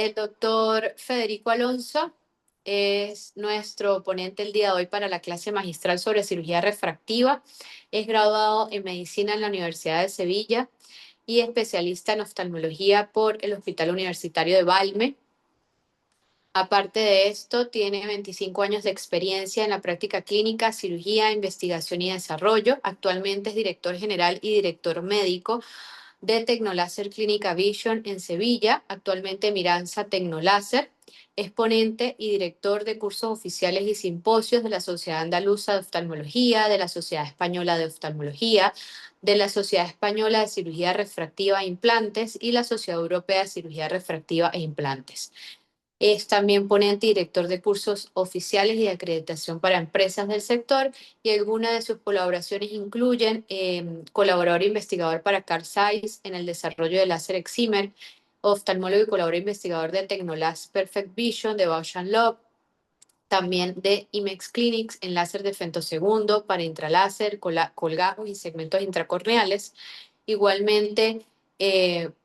El doctor Federico Alonso es nuestro ponente el día de hoy para la clase magistral sobre cirugía refractiva. Es graduado en medicina en la Universidad de Sevilla y especialista en oftalmología por el Hospital Universitario de Valme. Aparte de esto, tiene 25 años de experiencia en la práctica clínica, cirugía, investigación y desarrollo. Actualmente es director general y director médico de Tecnoláser Clínica Vision en Sevilla, actualmente Miranza Tecnoláser, es ponente y director de cursos oficiales y simposios de la Sociedad Andaluza de Oftalmología, de la Sociedad Española de Oftalmología, de la Sociedad Española de Cirugía Refractiva e Implantes y la Sociedad Europea de Cirugía Refractiva e Implantes. Es también ponente y director de cursos oficiales y de acreditación para empresas del sector, y algunas de sus colaboraciones incluyen colaborador e investigador para Carl Zeiss en el desarrollo del láser excimer, oftalmólogo y colaborador investigador de Tecnolas Perfect Vision de Bausch Lomb, también de IMEX Clinics en láser de femtosegundo para intraláser, colgajos y segmentos intracorneales. Igualmente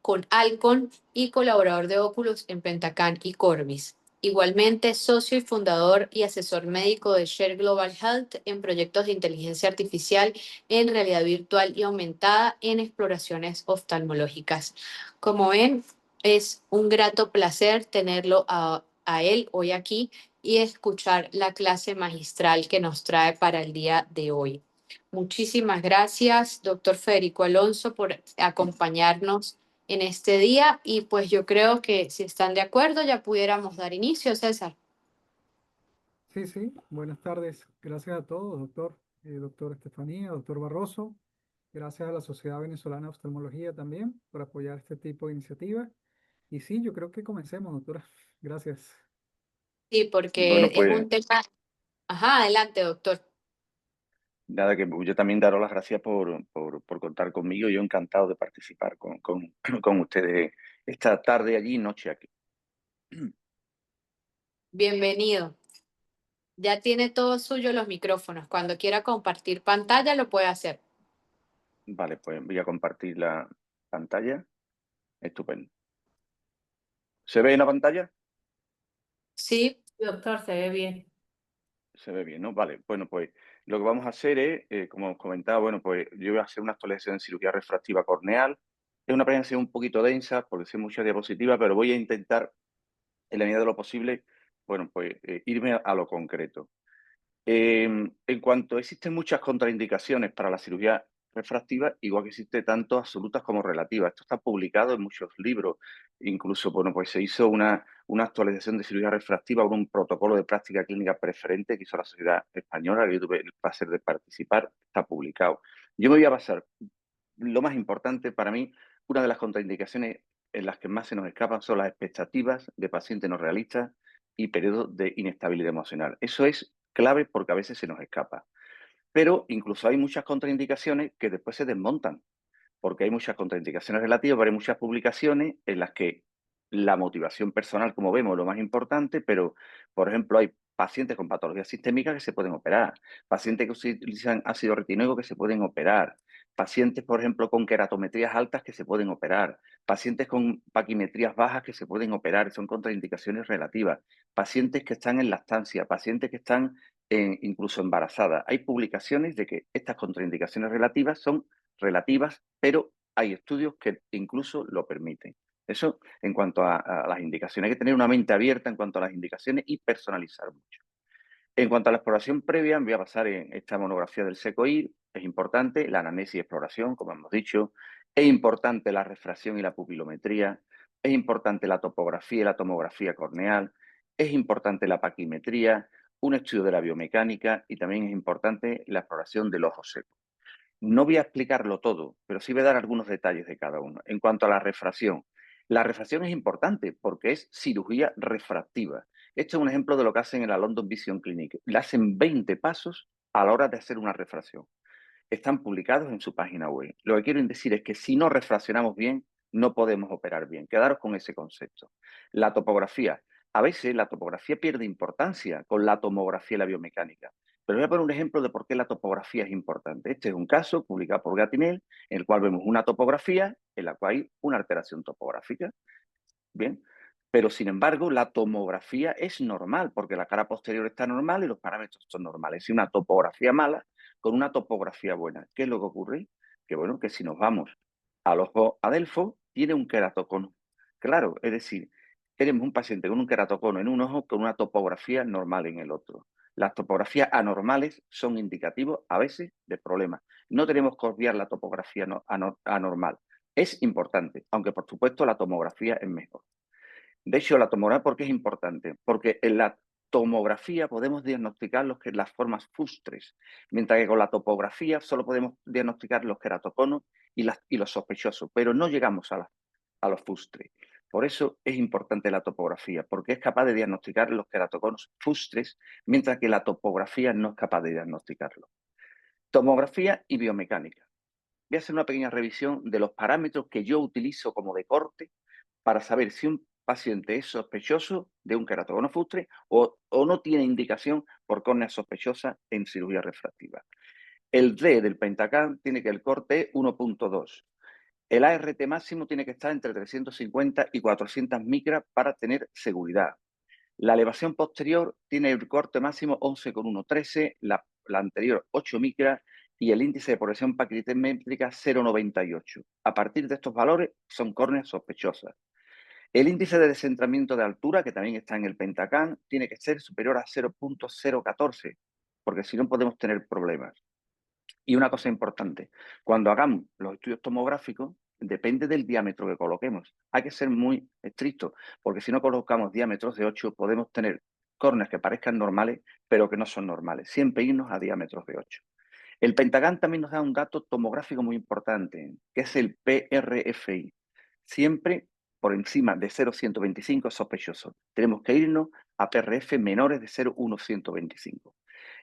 con Alcon y colaborador de Oculus en Pentacan y Corbis. Igualmente socio y fundador y asesor médico de Share Global Health en proyectos de inteligencia artificial en realidad virtual y aumentada en exploraciones oftalmológicas. Como ven, es un grato placer tenerlo a él hoy aquí y escuchar la clase magistral que nos trae para el día de hoy. Muchísimas gracias, doctor Federico Alonso, por acompañarnos en este día, y pues yo creo que si están de acuerdo ya pudiéramos dar inicio, César. Sí, sí, buenas tardes. Gracias a todos, doctor Estefanía, doctor Barroso. Gracias a la Sociedad Venezolana de Oftalmología también por apoyar este tipo de iniciativas. Y sí, yo creo que comencemos, doctora. Gracias. Sí, porque Bueno, es pues un tema... Ajá, adelante, doctor. nada, que yo también daros las gracias por contar conmigo. Yo encantado de participar con ustedes esta tarde allí y noche aquí. Bienvenido. Ya tiene todo suyo los micrófonos. Cuando quiera compartir pantalla lo puede hacer. Vale, pues voy a compartir la pantalla. Estupendo. ¿Se ve en la pantalla? Sí, doctor, se ve bien. Se ve bien, ¿no? Vale, bueno, pues lo que vamos a hacer es, como os comentaba, bueno, pues yo voy a hacer una actualización en cirugía refractiva corneal. Es una presentación un poquito densa porque son muchas diapositivas, pero voy a intentar, en la medida de lo posible, bueno, pues irme a lo concreto. En cuanto existen muchas contraindicaciones para la cirugía refractiva, igual que existe tanto absolutas como relativas. Esto está publicado en muchos libros. Incluso, bueno, pues se hizo una actualización de cirugía refractiva con un protocolo de práctica clínica preferente que hizo la Sociedad Española, que yo tuve el placer de participar. Está publicado. Yo me voy a basar, lo más importante para mí, una de las contraindicaciones en las que más se nos escapan son las expectativas de pacientes no realistas y periodos de inestabilidad emocional. Eso es clave porque a veces se nos escapa. Pero incluso hay muchas contraindicaciones que después se desmontan, porque hay muchas contraindicaciones relativas, pero hay muchas publicaciones en las que la motivación personal, como vemos, es lo más importante, pero, por ejemplo, hay pacientes con patologías sistémicas que se pueden operar, pacientes que utilizan ácido retinoico que se pueden operar, pacientes, por ejemplo, con queratometrías altas que se pueden operar, pacientes con paquimetrías bajas que se pueden operar, son contraindicaciones relativas, pacientes que están en lactancia, pacientes que están incluso embarazadas. Hay publicaciones de que estas contraindicaciones relativas son relativas, pero hay estudios que incluso lo permiten. Eso en cuanto a las indicaciones. Hay que tener una mente abierta en cuanto a las indicaciones y personalizar mucho. En cuanto a la exploración previa, me voy a basar en esta monografía del SECOIR. Es importante la anamnesis y exploración, como hemos dicho. Es importante la refracción y la pupilometría. Es importante la topografía y la tomografía corneal. Es importante la paquimetría, un estudio de la biomecánica y también es importante la exploración del ojo seco. No voy a explicarlo todo, pero sí voy a dar algunos detalles de cada uno. En cuanto a la refracción es importante porque es cirugía refractiva. Este es un ejemplo de lo que hacen en la London Vision Clinic. Le hacen 20 pasos a la hora de hacer una refracción. Están publicados en su página web. Lo que quiero decir es que si no refraccionamos bien, no podemos operar bien. Quedaros con ese concepto. La topografía. A veces la topografía pierde importancia con la tomografía y la biomecánica. Pero voy a poner un ejemplo de por qué la topografía es importante. Este es un caso publicado por Gatinel, en el cual vemos una topografía en la cual hay una alteración topográfica. Bien, Pero, sin embargo, la tomografía es normal, porque la cara posterior está normal y los parámetros son normales. Y una topografía mala con una topografía buena. ¿Qué es lo que ocurre? Que, bueno, que si nos vamos al ojo adelfo, tiene un queratocono. Claro, es decir, tenemos un paciente con un queratocono en un ojo con una topografía normal en el otro. Las topografías anormales son indicativos a veces de problemas. No tenemos que obviar la topografía anormal. Es importante, aunque por supuesto la tomografía es mejor. De hecho, la tomografía, ¿por qué es importante? Porque en la tomografía podemos diagnosticar las formas fustres, mientras que con la topografía solo podemos diagnosticar los queratoconos y los sospechosos, pero no llegamos a los fustres. Por eso es importante la topografía, porque es capaz de diagnosticar los queratoconos fustres, mientras que la topografía no es capaz de diagnosticarlo. Tomografía y biomecánica. Voy a hacer una pequeña revisión de los parámetros que yo utilizo como de corte para saber si un paciente es sospechoso de un queratocono fustre o no tiene indicación por córnea sospechosa en cirugía refractiva. El D del Pentacam tiene que el corte 1.2. El ART máximo tiene que estar entre 350 y 400 micras para tener seguridad. La elevación posterior tiene el corte máximo 11,113, la anterior 8 micras y el índice de progresión paquilitométrica 0,98. A partir de estos valores son córneas sospechosas. El índice de descentramiento de altura, que también está en el Pentacam, tiene que ser superior a 0,014, porque si no podemos tener problemas. Y una cosa importante, cuando hagamos los estudios tomográficos, depende del diámetro que coloquemos. Hay que ser muy estrictos, porque si no colocamos diámetros de 8, podemos tener córneas que parezcan normales, pero que no son normales. Siempre irnos a diámetros de 8. El Pentacam también nos da un dato tomográfico muy importante, que es el PRFI. Siempre por encima de 0,125 es sospechoso. Tenemos que irnos a PRF menores de 0,125.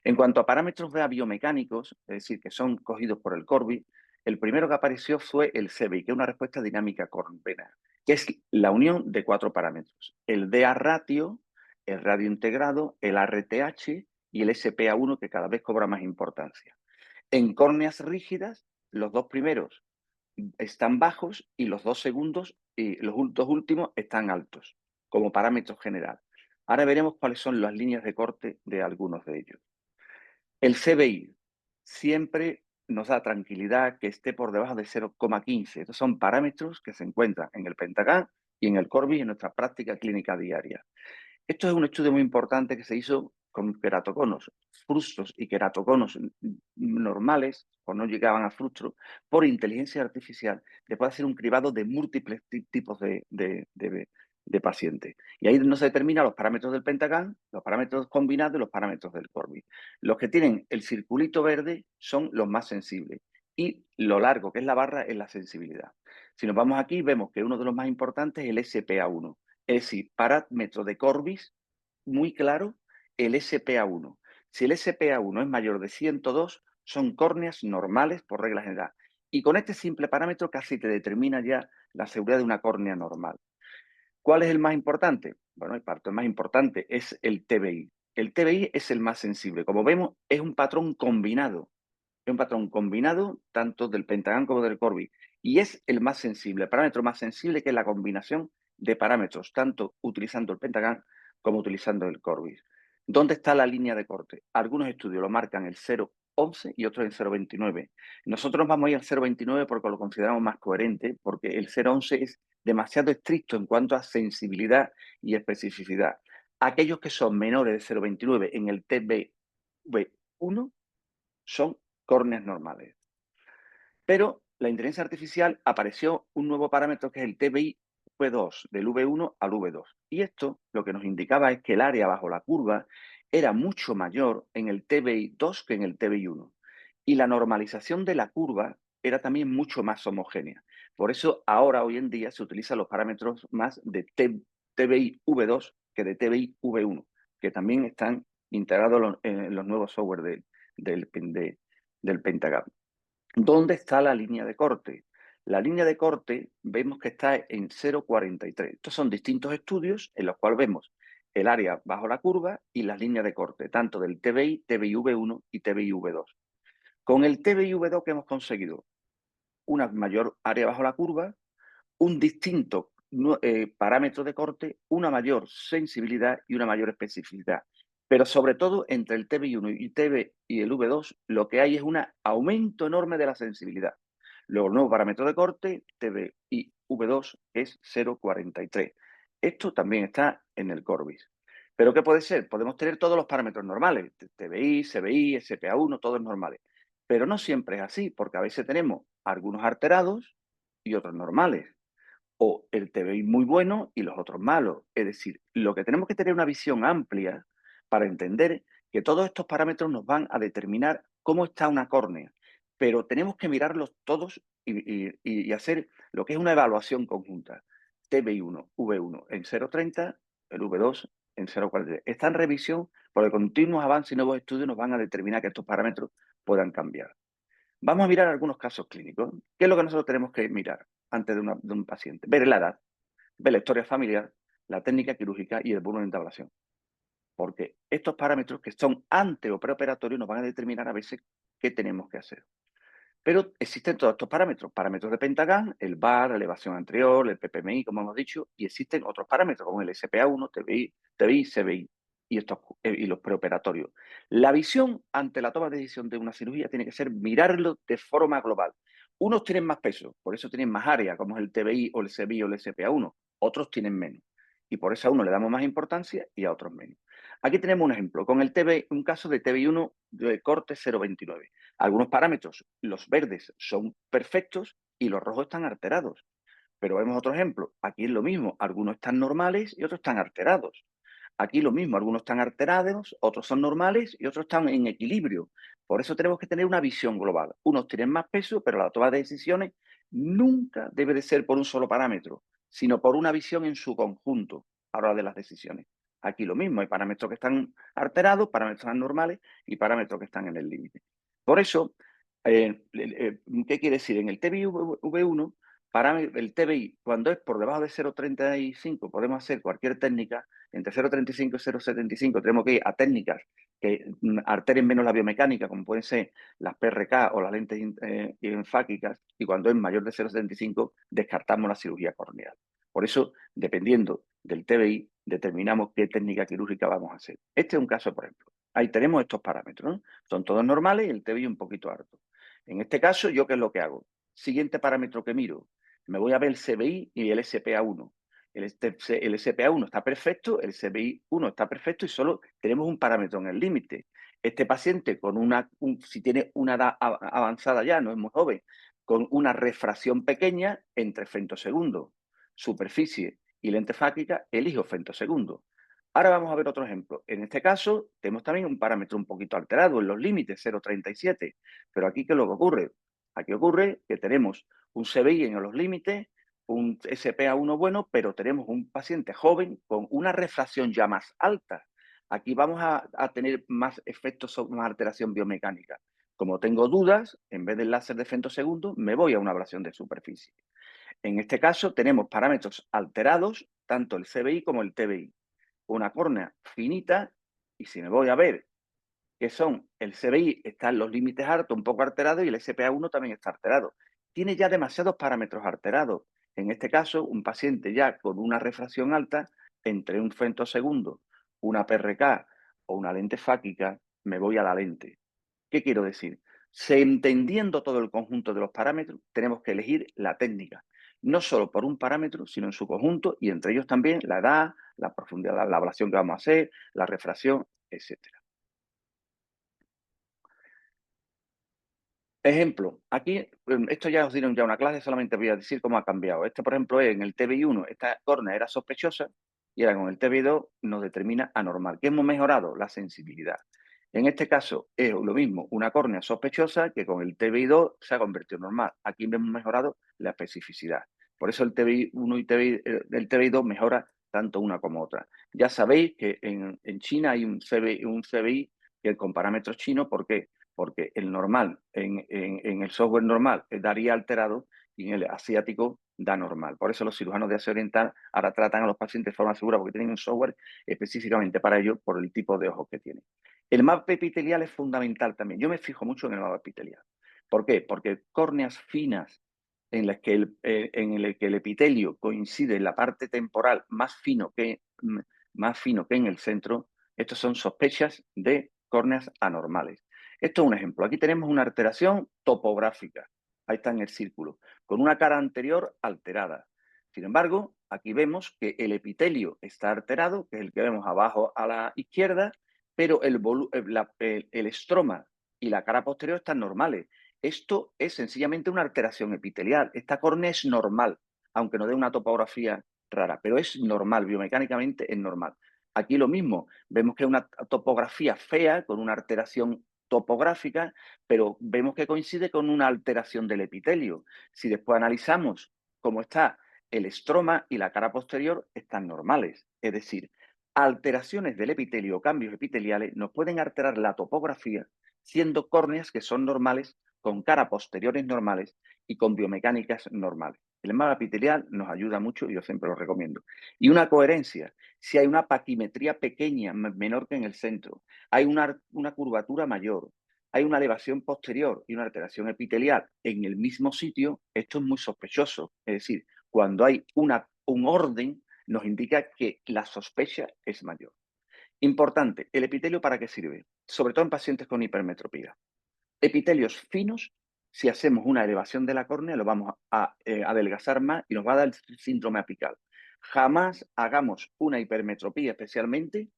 En cuanto a parámetros biomecánicos, es decir, que son cogidos por el Corby, el primero que apareció fue el CBI, que es una respuesta dinámica corvenal, que es la unión de 4 parámetros. El DA ratio, el radio integrado, el RTH y el SPA1, que cada vez cobra más importancia. En córneas rígidas, los 2 primeros están bajos y los 2 segundos y los 2 últimos están altos, como parámetro general. Ahora veremos cuáles son las líneas de corte de algunos de ellos. El CBI siempre nos da tranquilidad que esté por debajo de 0,15. Estos son parámetros que se encuentran en el Pentacam y en el Corby en nuestra práctica clínica diaria. Esto es un estudio muy importante que se hizo con queratoconos frustros y queratoconos normales, o no llegaban a frustro, por inteligencia artificial, después de hacer un cribado de múltiples tipos de pacientes. Y ahí no se determinan los parámetros del Pentacam, los parámetros combinados y los parámetros del Corby. Los que tienen el circulito verde son los más sensibles y lo largo, que es la barra, es la sensibilidad. Si nos vamos aquí, vemos que uno de los más importantes es el SPA1. Es decir, parámetro de Corbis muy claro, el SPA1. Si el SPA1 es mayor de 102, son córneas normales por regla general. Y con este simple parámetro casi te determina ya la seguridad de una córnea normal. ¿Cuál es el más importante? Bueno, el más importante es el TBI. El TBI es el más sensible. Como vemos, es un patrón combinado. Es un patrón combinado tanto del Pentacam como del Corby. Y es el más sensible, el parámetro más sensible, que es la combinación de parámetros, tanto utilizando el Pentacam como utilizando el Corby. ¿Dónde está la línea de corte? Algunos estudios lo marcan el 0,11 y otros el 0,29. Nosotros vamos a ir al 0,29 porque lo consideramos más coherente, porque el 0,11 es demasiado estricto en cuanto a sensibilidad y especificidad. Aquellos que son menores de 0,29 en el TBV1 son córneas normales. Pero la inteligencia artificial apareció un nuevo parámetro que es el TBI V2, del V1 al V2. Y esto lo que nos indicaba es que el área bajo la curva era mucho mayor en el TBI 2 que en el TBI 1. Y la normalización de la curva era también mucho más homogénea. Por eso ahora, hoy en día, se utilizan los parámetros más de TBI V2 que de TBI V1, que también están integrados en los nuevos software del Pentacam. ¿Dónde está la línea de corte? La línea de corte vemos que está en 0,43. Estos son distintos estudios en los cuales vemos el área bajo la curva y las líneas de corte, tanto del TBI, TBI-V1 y TBI-V2. Con el TBI-V2 que hemos conseguido una mayor área bajo la curva, un distinto parámetros de corte, una mayor sensibilidad y una mayor especificidad. Pero sobre todo entre el TBI1 y el V2 lo que hay es un aumento enorme de la sensibilidad. Luego el nuevo parámetro de corte, TBI V2, es 0,43. Esto también está en el Corbis. ¿Pero qué puede ser? Podemos tener todos los parámetros normales, TBI, CBI, SPA1, todos normales. Pero no siempre es así, porque a veces tenemos algunos alterados y otros normales. O el TBI muy bueno y los otros malos. Es decir, lo que tenemos que tener una visión amplia para entender que todos estos parámetros nos van a determinar cómo está una córnea. Pero tenemos que mirarlos todos y hacer lo que es una evaluación conjunta. TBI1, V1 en 0,30, el V2 en 0,43. Está en revisión porque continuos avances y nuevos estudios nos van a determinar que estos parámetros puedan cambiar. Vamos a mirar algunos casos clínicos. ¿Qué es lo que nosotros tenemos que mirar antes de un paciente? Ver la edad, ver la historia familiar, la técnica quirúrgica y el volumen de ablación. Porque estos parámetros que son ante o preoperatorios nos van a determinar a veces qué tenemos que hacer. Pero existen todos estos parámetros, parámetros de Pentagram, el VAR, la elevación anterior, el PPMI, como hemos dicho, y existen otros parámetros como el SPA1, TBI, CBI y los preoperatorios. La visión ante la toma de decisión de una cirugía tiene que ser mirarlo de forma global. Unos tienen más peso, por eso tienen más área, como es el TBI o el CBI o el SPA1. Otros tienen menos. Y por eso a uno le damos más importancia y a otros menos. Aquí tenemos un ejemplo, con el TBI, un caso de TBI1 de corte 0,29. Algunos parámetros, los verdes, son perfectos y los rojos están alterados. Pero vemos otro ejemplo. Aquí es lo mismo. Algunos están normales y otros están alterados. Aquí lo mismo. Algunos están alterados, otros son normales y otros están en equilibrio. Por eso tenemos que tener una visión global. Unos tienen más peso, pero la toma de decisiones nunca debe de ser por un solo parámetro, sino por una visión en su conjunto a la hora de las decisiones. Aquí lo mismo. Hay parámetros que están alterados, parámetros que están normales y parámetros que están en el límite. Por eso, ¿qué quiere decir? En el TBI-V1, para el TBI, cuando es por debajo de 0,35, podemos hacer cualquier técnica. Entre 0,35 y 0,75 tenemos que ir a técnicas que alteren menos la biomecánica, como pueden ser las PRK o las lentes enfáquicas, y cuando es mayor de 0,75 descartamos la cirugía corneal. Por eso, dependiendo del TBI, determinamos qué técnica quirúrgica vamos a hacer. Este es un caso, por ejemplo. Ahí tenemos estos parámetros, ¿no? Son todos normales y el TBI un poquito alto. En este caso, ¿yo qué es lo que hago? Siguiente parámetro que miro, me voy a ver el CBI y el SPA1. El SPA1 está perfecto, el CBI1 está perfecto y solo tenemos un parámetro en el límite. Este paciente, si tiene una edad avanzada ya, no es muy joven, con una refracción pequeña entre femtosegundo, superficie y lente fáquica, elijo femtosegundo. Ahora vamos a ver otro ejemplo. En este caso, tenemos también un parámetro un poquito alterado en los límites, 0,37. Pero aquí, ¿qué es lo que ocurre? Aquí ocurre que tenemos un CBI en los límites, un SPA1 bueno, pero tenemos un paciente joven con una refracción ya más alta. Aquí vamos a tener más efectos sobre una alteración biomecánica. Como tengo dudas, en vez del láser de femtosegundo, me voy a una ablación de superficie. En este caso, tenemos parámetros alterados, tanto el CBI como el TBI. Una córnea finita, y si me voy a ver que son el CBI está en los límites altos, un poco alterado, y el SPA1 también está alterado. Tiene ya demasiados parámetros alterados. En este caso, un paciente ya con una refracción alta, entre un femtosegundo, una PRK o una lente fáquica, me voy a la lente. ¿Qué quiero decir? Entendiendo todo el conjunto de los parámetros, tenemos que elegir la técnica, no solo por un parámetro, sino en su conjunto, y entre ellos también la edad, la profundidad, la ablación que vamos a hacer, la refracción, etcétera. Ejemplo, aquí, esto ya os dieron ya una clase, solamente voy a decir cómo ha cambiado. Este, por ejemplo, en el TBI1, esta córnea era sospechosa y ahora con el TBI2 nos determina anormal. ¿Qué hemos mejorado? La sensibilidad. En este caso es lo mismo, una córnea sospechosa que con el TBI2 se ha convertido en normal. Aquí hemos mejorado la especificidad. Por eso el TBI1 y el TBI2 mejora tanto una como otra. Ya sabéis que en China hay un CBI que con parámetros chinos, ¿por qué? Porque el normal, en el software normal daría alterado y en el asiático da normal. Por eso los cirujanos de Asia Oriental ahora tratan a los pacientes de forma segura porque tienen un software específicamente para ello por el tipo de ojos que tienen. El mapa epitelial es fundamental también. Yo me fijo mucho en el mapa epitelial. ¿Por qué? Porque córneas finas en el que el epitelio coincide en la parte temporal más fino que en el centro, estos son sospechas de córneas anormales. Esto es un ejemplo. Aquí tenemos una alteración topográfica. Ahí está en el círculo, con una cara anterior alterada. Sin embargo, aquí vemos que el epitelio está alterado, que es el que vemos abajo a la izquierda, pero el estroma y la cara posterior están normales. Esto es sencillamente una alteración epitelial. Esta córnea es normal, aunque no dé una topografía rara, pero es normal, biomecánicamente es normal. Aquí lo mismo, vemos que es una topografía fea, con una alteración topográfica, pero vemos que coincide con una alteración del epitelio. Si después analizamos cómo está el estroma y la cara posterior, están normales. Es decir, alteraciones del epitelio o cambios epiteliales nos pueden alterar la topografía, siendo córneas que son normales, con cara posteriores normales y con biomecánicas normales. El mapa epitelial nos ayuda mucho y yo siempre lo recomiendo. Y una coherencia, si hay una paquimetría pequeña, menor que en el centro, hay una curvatura mayor, hay una elevación posterior y una alteración epitelial en el mismo sitio, esto es muy sospechoso. Es decir, cuando hay un orden, nos indica que la sospecha es mayor. Importante, ¿el epitelio para qué sirve? Sobre todo en pacientes con hipermetropía. Epitelios finos, si hacemos una elevación de la córnea, lo vamos a adelgazar más y nos va a dar el síndrome apical. Jamás hagamos una hipermetropía, especialmente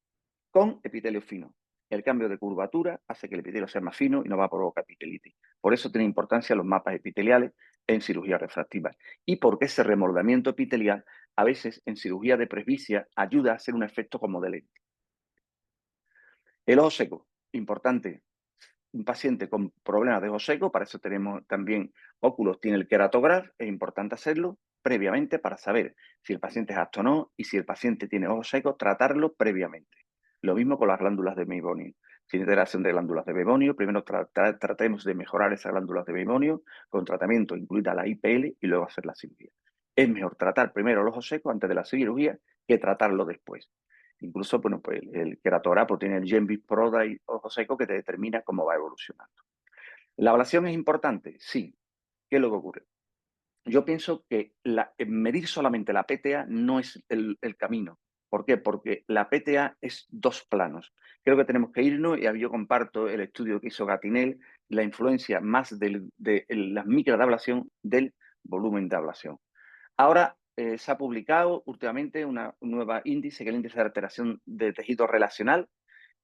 con epitelio fino. El cambio de curvatura hace que el epitelio sea más fino y no va a provocar epitelitis. Por eso tiene importancia los mapas epiteliales en cirugía refractiva. Y porque ese remoldamiento epitelial, a veces en cirugía de presbicia, ayuda a hacer un efecto como de lente. El ojo seco, importante. Un paciente con problemas de ojo seco, para eso tenemos también óculos, tiene el queratograph, es importante hacerlo previamente para saber si el paciente es apto o no, y si el paciente tiene ojo seco, tratarlo previamente. Lo mismo con las glándulas de meibomium. Si hay integración de glándulas de meibomium, primero tratemos de mejorar esas glándulas de meibomium con tratamiento, incluida la IPL, y luego hacer la cirugía. Es mejor tratar primero el ojo seco antes de la cirugía que tratarlo después. Incluso, bueno, pues el queratografo tiene el GenVis Pro Dry ojo seco que te determina cómo va evolucionando. ¿La ablación es importante? Sí. ¿Qué es lo que ocurre? Yo pienso que medir solamente la PTA no es el camino. ¿Por qué? Porque la PTA es dos planos. Creo que tenemos que irnos, y yo comparto el estudio que hizo Gatinel, la influencia más de las micras de ablación del volumen de ablación. Ahora se ha publicado últimamente un nuevo índice, que es el índice de alteración de tejido relacional,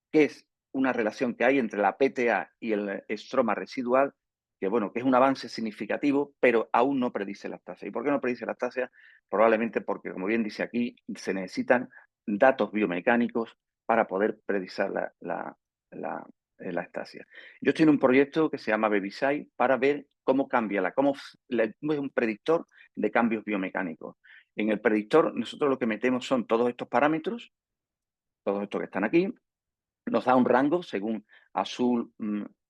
que es una relación que hay entre la PTA y el estroma residual, que bueno, que es un avance significativo, pero aún no predice lactasia. ¿Y por qué no predice lactasia? Probablemente porque, como bien dice aquí, se necesitan datos biomecánicos para poder predicir la lactasia. Yo estoy en un proyecto que se llama BabySai para ver cómo cambia, cómo es un predictor de cambios biomecánicos. En el predictor, nosotros lo que metemos son todos estos parámetros, todos estos que están aquí, nos da un rango según azul,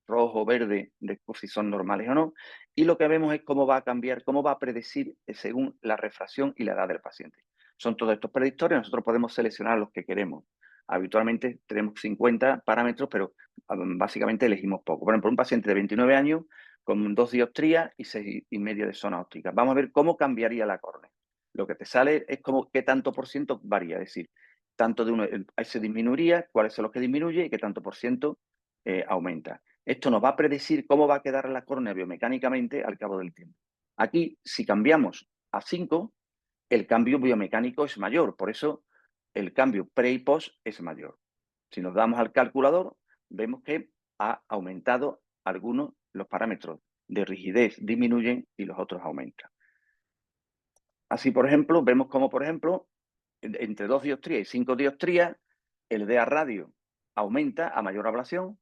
rojo, verde, de si son normales o no, y lo que vemos es cómo va a cambiar, cómo va a predecir según la refracción y la edad del paciente. Son todos estos predictores, nosotros podemos seleccionar los que queremos. Habitualmente tenemos 50 parámetros, pero básicamente elegimos poco. Por ejemplo, un paciente de 29 años con 2 dioptrías y 6,5 de zona óptica. Vamos a ver cómo cambiaría la córnea. Lo que te sale es como qué tanto por ciento varía, es decir, tanto de uno se disminuiría, cuáles son los que disminuye y qué tanto por ciento aumenta. Esto nos va a predecir cómo va a quedar la córnea biomecánicamente al cabo del tiempo. Aquí, si cambiamos a 5, el cambio biomecánico es mayor, por eso el cambio pre y post es mayor. Si nos damos al calculador, vemos que ha aumentado algunos, los parámetros de rigidez disminuyen y los otros aumentan. Así, por ejemplo, vemos cómo, por ejemplo, entre 2 dioptrías y 5 dioptrías, el DA radio aumenta a mayor ablación,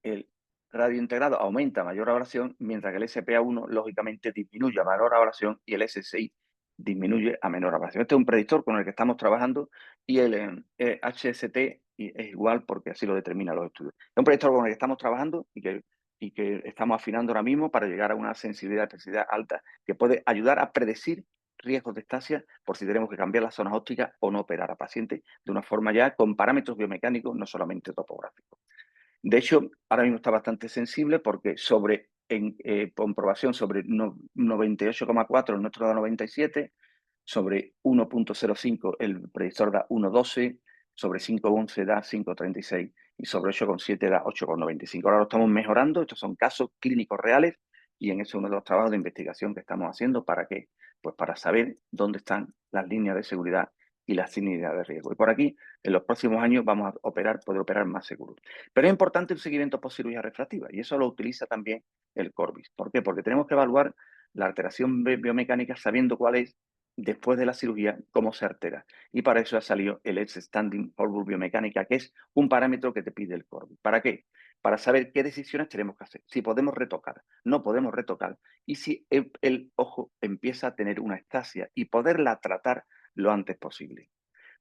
el radio integrado aumenta a mayor ablación, mientras que el SPA1, lógicamente, disminuye a menor ablación y el SSI disminuye a menor ablación. Este es un predictor con el que estamos trabajando y el HST es igual porque así lo determinan los estudios. Es un predictor con el que estamos trabajando y que estamos afinando ahora mismo para llegar a una sensibilidad de especificidad alta que puede ayudar a predecir riesgos de estasia por si tenemos que cambiar las zonas ópticas o no operar a pacientes de una forma ya con parámetros biomecánicos, no solamente topográficos. De hecho, ahora mismo está bastante sensible porque sobre en comprobación sobre 98,4, el nuestro da 97, sobre 1.05 el predictor da 1.12, sobre 5.11 da 5.36 y sobre 8.7 da 8.95. Ahora lo estamos mejorando, estos son casos clínicos reales y en eso es uno de los trabajos de investigación que estamos haciendo. ¿Para qué? Pues para saber dónde están las líneas de seguridad y las líneas de riesgo. Y por aquí, en los próximos años, vamos a poder operar más seguro. Pero es importante el seguimiento post cirugía refractiva y eso lo utiliza también el Corbis. ¿Por qué? Porque tenemos que evaluar la alteración biomecánica sabiendo cuál es después de la cirugía, cómo se altera. Y para eso ha salido el Edge Standing Orbit Biomecánica, que es un parámetro que te pide el Corbis. ¿Para qué? Para saber qué decisiones tenemos que hacer. Si podemos retocar, no podemos retocar. Y si el ojo empieza a tener una estasia y poderla tratar lo antes posible.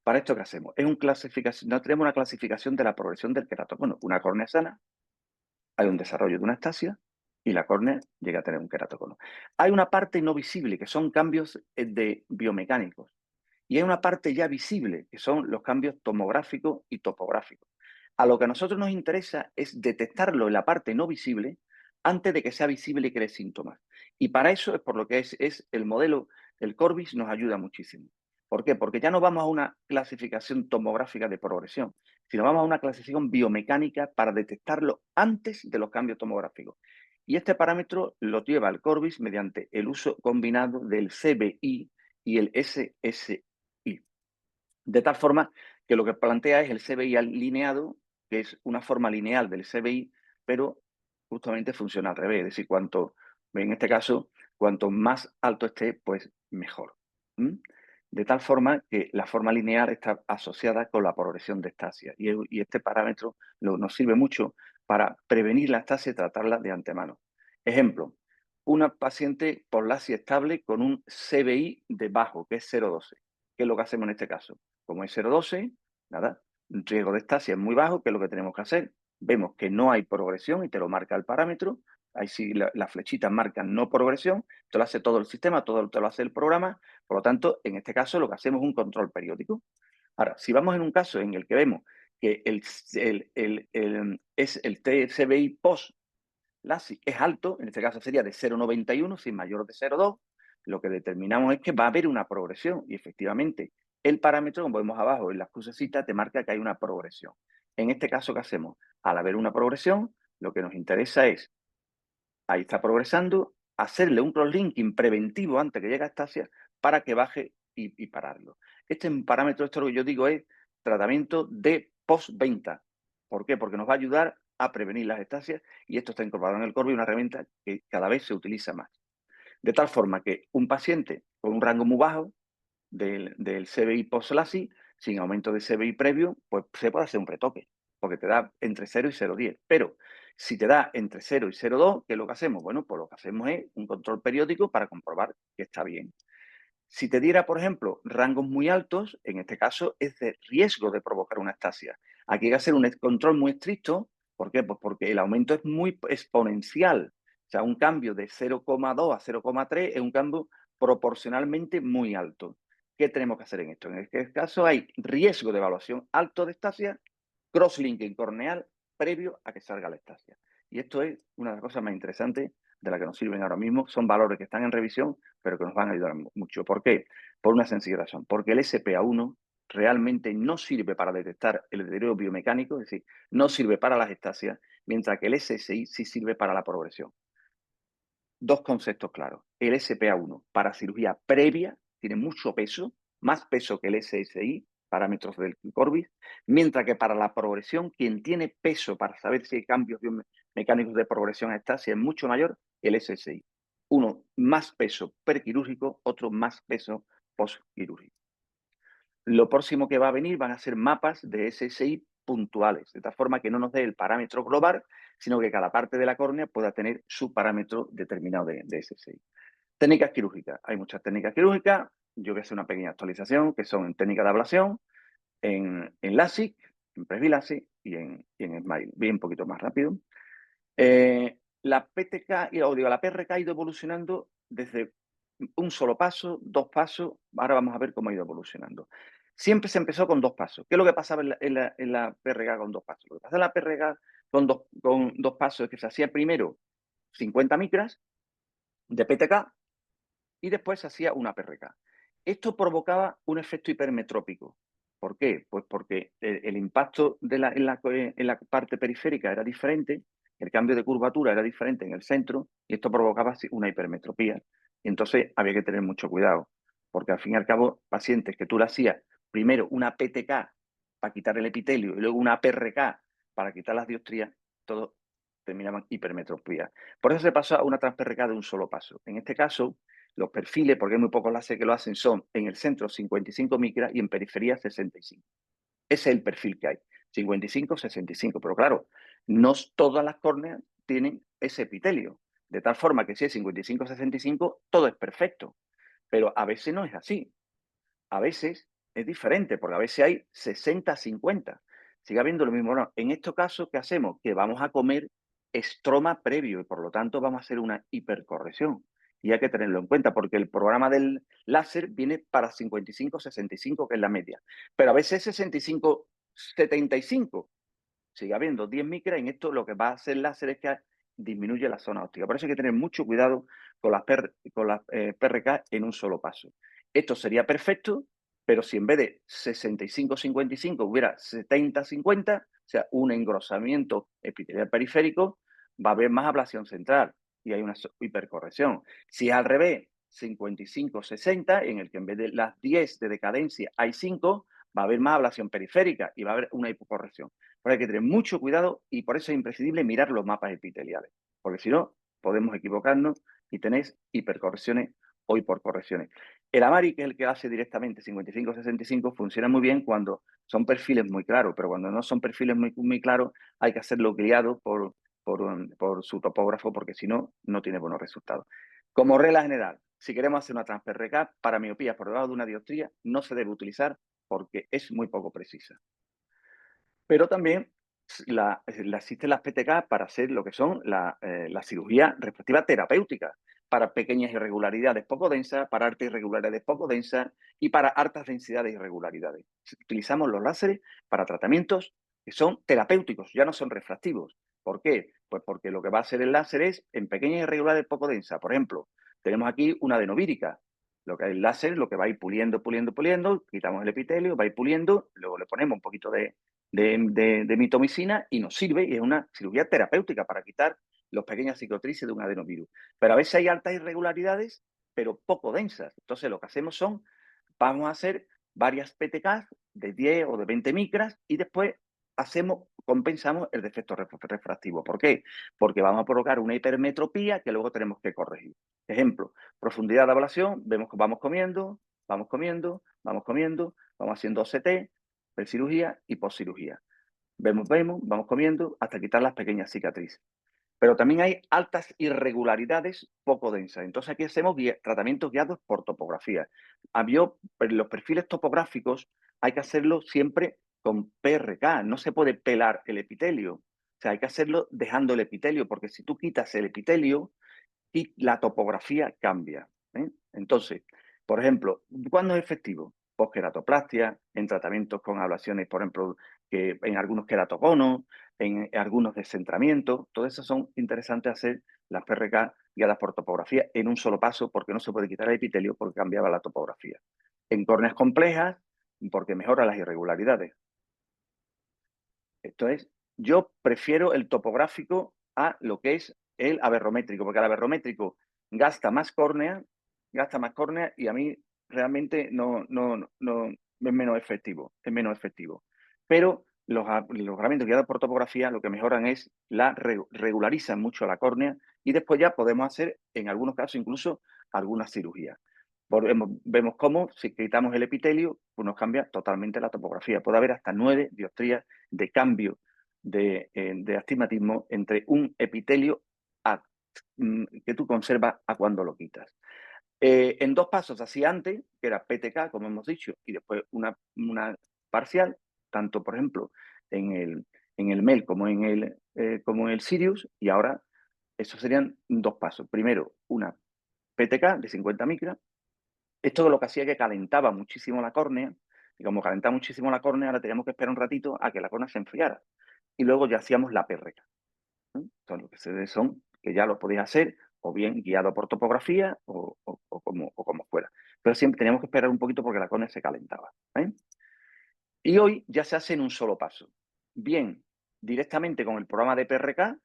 ¿Para esto qué hacemos? No tenemos una clasificación de la progresión del queratocono. Bueno, una córnea sana, hay un desarrollo de una estasia y la córnea llega a tener un queratocono. Hay una parte no visible, que son cambios biomecánicos. Y hay una parte ya visible, que son los cambios tomográficos y topográficos. A lo que a nosotros nos interesa es detectarlo en la parte no visible antes de que sea visible y cree síntomas. Y para eso es por lo que es el modelo, el Corbis nos ayuda muchísimo. ¿Por qué? Porque ya no vamos a una clasificación tomográfica de progresión, sino vamos a una clasificación biomecánica para detectarlo antes de los cambios tomográficos. Y este parámetro lo lleva el Corbis mediante el uso combinado del CBI y el SSI. De tal forma que lo que plantea es el CBI alineado, que es una forma lineal del CBI, pero justamente funciona al revés. Es decir, en este caso, cuanto más alto esté, pues mejor. De tal forma que la forma lineal está asociada con la progresión de estasia. Y este parámetro nos sirve mucho para prevenir la estasia y tratarla de antemano. Ejemplo, una paciente por LASI estable con un CBI de bajo, que es 0,12. ¿Qué es lo que hacemos en este caso? Como es 0,12, nada, un riesgo de estasia es muy bajo, ¿qué es lo que tenemos que hacer? Vemos que no hay progresión y te lo marca el parámetro. Ahí sí las flechitas marcan no progresión, te lo hace todo el sistema, todo te lo hace el programa. Por lo tanto, en este caso lo que hacemos es un control periódico. Ahora, si vamos en un caso en el que vemos que es el TCBI post LASI es alto, en este caso sería de 0,91, sin mayor de 0,2, lo que determinamos es que va a haber una progresión y efectivamente el parámetro, como vemos abajo en las crucecitas, te marca que hay una progresión. En este caso, ¿qué hacemos? Al haber una progresión, lo que nos interesa es, ahí está progresando, hacerle un cross-linking preventivo antes que llegue a estasia para que baje y pararlo. Este es un parámetro, esto lo que yo digo es tratamiento de postventa. ¿Por qué? Porque nos va a ayudar a prevenir las estasias y esto está incorporado en el Corbis, una herramienta que cada vez se utiliza más. De tal forma que un paciente con un rango muy bajo del CBI post-LASI, sin aumento de CBI previo, pues se puede hacer un retoque, porque te da entre 0 y 0,10. Pero si te da entre 0 y 0,2, ¿qué es lo que hacemos? Bueno, pues lo que hacemos es un control periódico para comprobar que está bien. Si te diera, por ejemplo, rangos muy altos, en este caso es de riesgo de provocar una estasia. Aquí hay que hacer un control muy estricto. ¿Por qué? Pues porque el aumento es muy exponencial. O sea, un cambio de 0,2 a 0,3 es un cambio proporcionalmente muy alto. ¿Qué tenemos que hacer en esto? En este caso hay riesgo de evaluación alto de estasia, cross-linking corneal previo a que salga la estasia. Y esto es una de las cosas más interesantes de las que nos sirven ahora mismo. Son valores que están en revisión, pero que nos van a ayudar mucho. ¿Por qué? Por una sencilla razón. Porque el SPA1 realmente no sirve para detectar el deterioro biomecánico, es decir, no sirve para las estasias, mientras que el SSI sí sirve para la progresión. Dos conceptos claros. El SPA1 para cirugía previa tiene mucho peso, más peso que el SSI, parámetros del Corbis, mientras que para la progresión, quien tiene peso para saber si hay cambios biomecánicos de progresión a estasia es mucho mayor, el SSI. Uno más peso prequirúrgico, otro más peso postquirúrgico. Lo próximo que va a venir van a ser mapas de SSI puntuales, de tal forma que no nos dé el parámetro global, sino que cada parte de la córnea pueda tener su parámetro determinado de SSI. Técnicas quirúrgicas. Hay muchas técnicas quirúrgicas. Yo voy a hacer una pequeña actualización, que son en técnica de ablación, en LASIK, en PresbyLASIK y en SMILE. Voy un poquito más rápido. La PTK, la PRK ha ido evolucionando desde un solo paso, dos pasos. Ahora vamos a ver cómo ha ido evolucionando. Siempre se empezó con dos pasos. ¿Qué es lo que pasaba en la PRK con dos pasos? Lo que pasa en la PRK con dos pasos es que se hacía primero 50 micras de PTK y después se hacía una PRK. Esto provocaba un efecto hipermetrópico. ¿Por qué? Pues porque el impacto en la parte periférica era diferente, el cambio de curvatura era diferente en el centro y esto provocaba una hipermetropía. Y entonces había que tener mucho cuidado, porque al fin y al cabo, pacientes que tú le hacías primero una PTK para quitar el epitelio y luego una PRK para quitar las dioptrías, todos terminaban hipermetropía. Por eso se pasó a una trans-PRK de un solo paso. En este caso, los perfiles, porque hay muy pocos láser que lo hacen, son en el centro 55 micras y en periferia 65. Ese es el perfil que hay, 55, 65. Pero claro, no todas las córneas tienen ese epitelio. De tal forma que si es 55, 65, todo es perfecto. Pero a veces no es así. A veces es diferente, porque a veces hay 60, 50. Sigue habiendo lo mismo. No, en estos casos, ¿qué hacemos? Que vamos a comer estroma previo y por lo tanto vamos a hacer una hipercorrección. Y hay que tenerlo en cuenta porque el programa del láser viene para 55, 65, que es la media. Pero a veces 65, 75. Sigue habiendo 10 micras y en esto lo que va a hacer el láser es que disminuye la zona óptica. Por eso hay que tener mucho cuidado con las PRK en un solo paso. Esto sería perfecto, pero si en vez de 65-55 hubiera 70-50, o sea, un engrosamiento epitelial periférico, va a haber más ablación central y hay una hipercorrección. Si es al revés, 55-60, en el que en vez de las 10 de decadencia hay 5, va a haber más ablación periférica y va a haber una hipocorrección. Pero hay que tener mucho cuidado y por eso es imprescindible mirar los mapas epiteliales, porque si no, podemos equivocarnos y tenéis hipercorrecciones o hipercorrecciones. El AMARI, que es el que hace directamente 55-65, funciona muy bien cuando son perfiles muy claros, pero cuando no son perfiles muy claros, hay que hacerlo guiado por su topógrafo, porque si no, no tiene buenos resultados. Como regla general, si queremos hacer una trans-PRK para miopías por debajo de una dioptría, no se debe utilizar porque es muy poco precisa. Pero también existen las PTK para hacer lo que son la cirugía refractiva terapéutica, para pequeñas irregularidades poco densas, para altas irregularidades poco densas y para altas densidades irregularidades. Utilizamos los láseres para tratamientos que son terapéuticos, ya no son refractivos. ¿Por qué? Pues porque lo que va a hacer el láser es en pequeñas irregularidades poco densas. Por ejemplo, tenemos aquí una adenovírica. Lo que es el láser, lo que va a ir puliendo, quitamos el epitelio, va a ir puliendo, luego le ponemos un poquito de mitomicina y nos sirve y es una cirugía terapéutica para quitar los pequeñas cicatrices de un adenovirus. Pero a veces hay altas irregularidades, pero poco densas. Entonces lo que hacemos vamos a hacer varias PTKs de 10 o de 20 micras y después compensamos el defecto refractivo. ¿Por qué? Porque vamos a provocar una hipermetropía que luego tenemos que corregir. Ejemplo, profundidad de ablación, vemos que vamos comiendo, vamos haciendo OCT, cirugía y poscirugía. Vamos comiendo hasta quitar las pequeñas cicatrices. Pero también hay altas irregularidades poco densas. Entonces aquí hacemos tratamientos guiados por topografía. Los perfiles topográficos hay que hacerlo siempre con PRK. No se puede pelar el epitelio. O sea, hay que hacerlo dejando el epitelio, porque si tú quitas el epitelio, y la topografía cambia. Entonces, por ejemplo, ¿cuándo es efectivo? Posqueratoplastia, en tratamientos con ablaciones, por ejemplo, que en algunos queratoconos, en algunos descentramientos, todo eso son interesantes hacer las PRK guiadas por topografía en un solo paso, porque no se puede quitar el epitelio porque cambiaba la topografía. En córneas complejas, porque mejora las irregularidades. Esto es, yo prefiero el topográfico a lo que es el aberrométrico, porque el aberrométrico gasta más córnea y a mí realmente no es menos efectivo, Pero los grabamientos guiados por topografía lo que mejoran es regularizan mucho la córnea y después ya podemos hacer, en algunos casos, incluso algunas cirugías. Vemos cómo, si quitamos el epitelio, pues nos cambia totalmente la topografía. Puede haber hasta 9 dioptrías de cambio de astigmatismo entre un epitelio que tú conservas a cuando lo quitas. En dos pasos, así antes, que era PTK, como hemos dicho, y después una parcial, tanto, por ejemplo, en el MEL como en el Sirius, y ahora esos serían dos pasos. Primero, una PTK de 50 micras. Esto lo que hacía que calentaba muchísimo la córnea, y como calentaba muchísimo la córnea, ahora teníamos que esperar un ratito a que la córnea se enfriara. Y luego ya hacíamos la PRK. Entonces, lo que se ve son que ya lo podéis hacer, o bien guiado por topografía o como fuera. Pero siempre teníamos que esperar un poquito porque la córnea se calentaba. Y hoy ya se hace en un solo paso. Bien, directamente con el programa de PRK,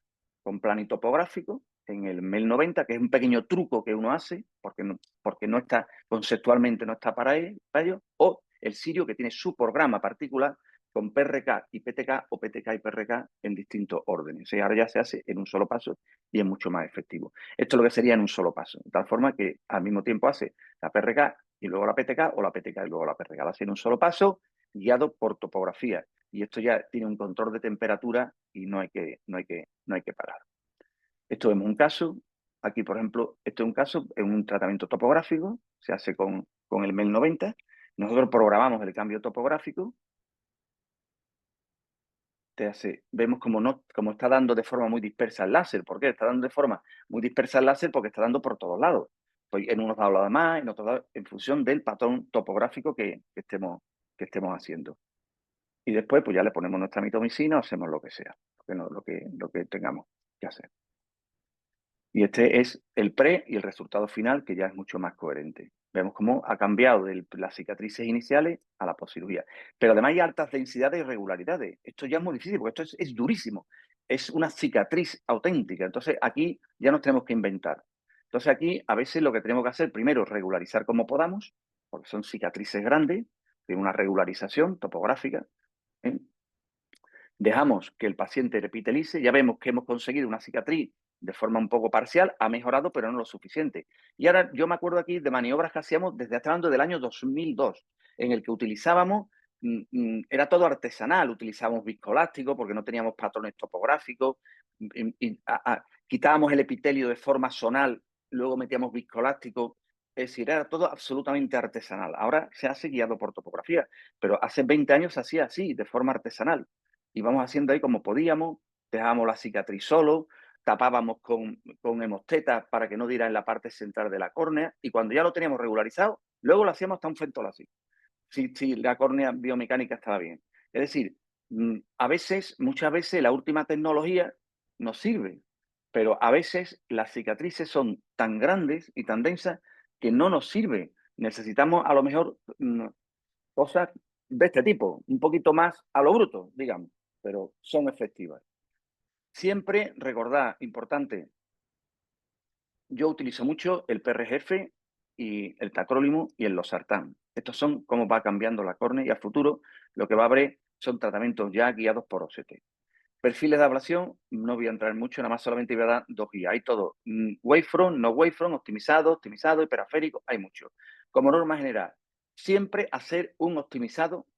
con plan topográfico, en el MEL 90, que es un pequeño truco que uno hace, porque no está, conceptualmente no está para ello, o el Sirio, que tiene su programa particular con PRK y PTK, o PTK y PRK en distintos órdenes. Y ahora ya se hace en un solo paso y es mucho más efectivo. Esto es lo que sería en un solo paso, de tal forma que al mismo tiempo hace la PRK y luego la PTK, o la PTK y luego la PRK. Lo hace en un solo paso, guiado por topografía. Y esto ya tiene un control de temperatura y no hay que parar. Esto es un caso. Aquí, por ejemplo, esto es un caso, es un tratamiento topográfico, se hace con el MEL 90. Nosotros programamos el cambio topográfico. Vemos como está dando de forma muy dispersa el láser. ¿Por qué? Está dando de forma muy dispersa el láser porque está dando por todos lados. Pues en unos lados más, en otros lados, en función del patrón topográfico que estemos haciendo. Y después, pues ya le ponemos nuestra mitomicina o hacemos lo que sea, lo que tengamos que hacer. Y este es el pre y el resultado final, que ya es mucho más coherente. Vemos cómo ha cambiado de las cicatrices iniciales a la poscirugía. Pero además hay altas densidades e irregularidades. Esto ya es muy difícil, porque esto es durísimo. Es una cicatriz auténtica. Entonces, aquí ya nos tenemos que inventar. Entonces, aquí a veces lo que tenemos que hacer, primero, regularizar como podamos, porque son cicatrices grandes, tiene una regularización topográfica. Dejamos que el paciente repitelice, ya vemos que hemos conseguido una cicatriz de forma un poco parcial, ha mejorado, pero no lo suficiente. Y ahora yo me acuerdo aquí de maniobras que hacíamos desde hablando del año 2002, en el que utilizábamos, era todo artesanal, utilizábamos viscoelástico porque no teníamos patrones topográficos, quitábamos el epitelio de forma zonal, luego metíamos viscoelástico, es decir, era todo absolutamente artesanal. Ahora se hace guiado por topografía, pero hace 20 años se hacía así, de forma artesanal. Íbamos haciendo ahí como podíamos, dejábamos la cicatriz solo, tapábamos con hemostetas para que no diera en la parte central de la córnea, y cuando ya lo teníamos regularizado, luego lo hacíamos hasta un fentolásico, si la córnea biomecánica estaba bien. Es decir, muchas veces la última tecnología nos sirve, pero a veces las cicatrices son tan grandes y tan densas que no nos sirve. Necesitamos a lo mejor cosas de este tipo, un poquito más a lo bruto, digamos, pero son efectivas. Siempre recordad, importante, yo utilizo mucho el PRGF y el tacrólimo y el losartán. Estos son cómo va cambiando la córnea, y a futuro lo que va a haber son tratamientos ya guiados por OCT. Perfiles de ablación, no voy a entrar mucho, nada más solamente voy a dar 2 guías. Hay todo, wavefront, no wavefront, optimizado y periférico, hay mucho. Como norma general, siempre hacer un optimizado,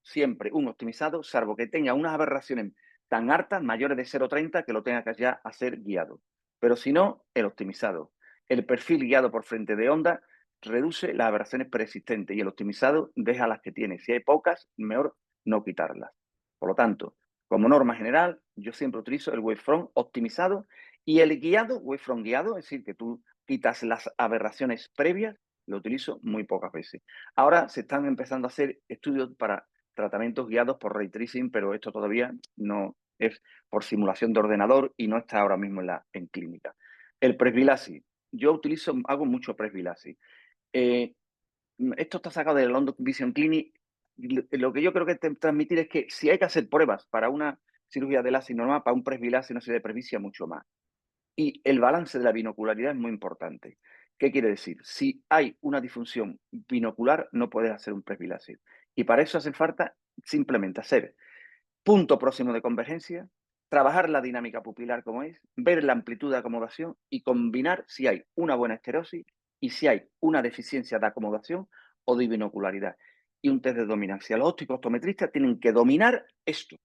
salvo que tenga unas aberraciones tan hartas, mayores de 0,30, que lo tenga que ya hacer guiado. Pero si no, el optimizado. El perfil guiado por frente de onda reduce las aberraciones persistentes y el optimizado deja las que tiene. Si hay pocas, mejor no quitarlas. Por lo tanto, como norma general, yo siempre utilizo el wavefront optimizado y el guiado, wavefront guiado, es decir, que tú quitas las aberraciones previas, lo utilizo muy pocas veces. Ahora se están empezando a hacer estudios para tratamientos guiados por ray tracing, pero esto todavía no es por simulación de ordenador y no está ahora mismo en clínica. El presbilasis. Yo hago mucho presbilasis. Esto está sacado del London Vision Clinic. Lo que yo creo que transmitir es que si hay que hacer pruebas para una cirugía de láser normal, para un presbilasis, una cirugía de presbicia, mucho más. Y el balance de la binocularidad es muy importante. ¿Qué quiere decir? Si hay una disfunción binocular, no puedes hacer un presbilasis. Y para eso hace falta simplemente hacer punto próximo de convergencia, trabajar la dinámica pupilar como es, ver la amplitud de acomodación y combinar si hay una buena esterosis y si hay una deficiencia de acomodación o de binocularidad. Y un test de dominancia. Los ópticos optometristas tienen que dominar esto,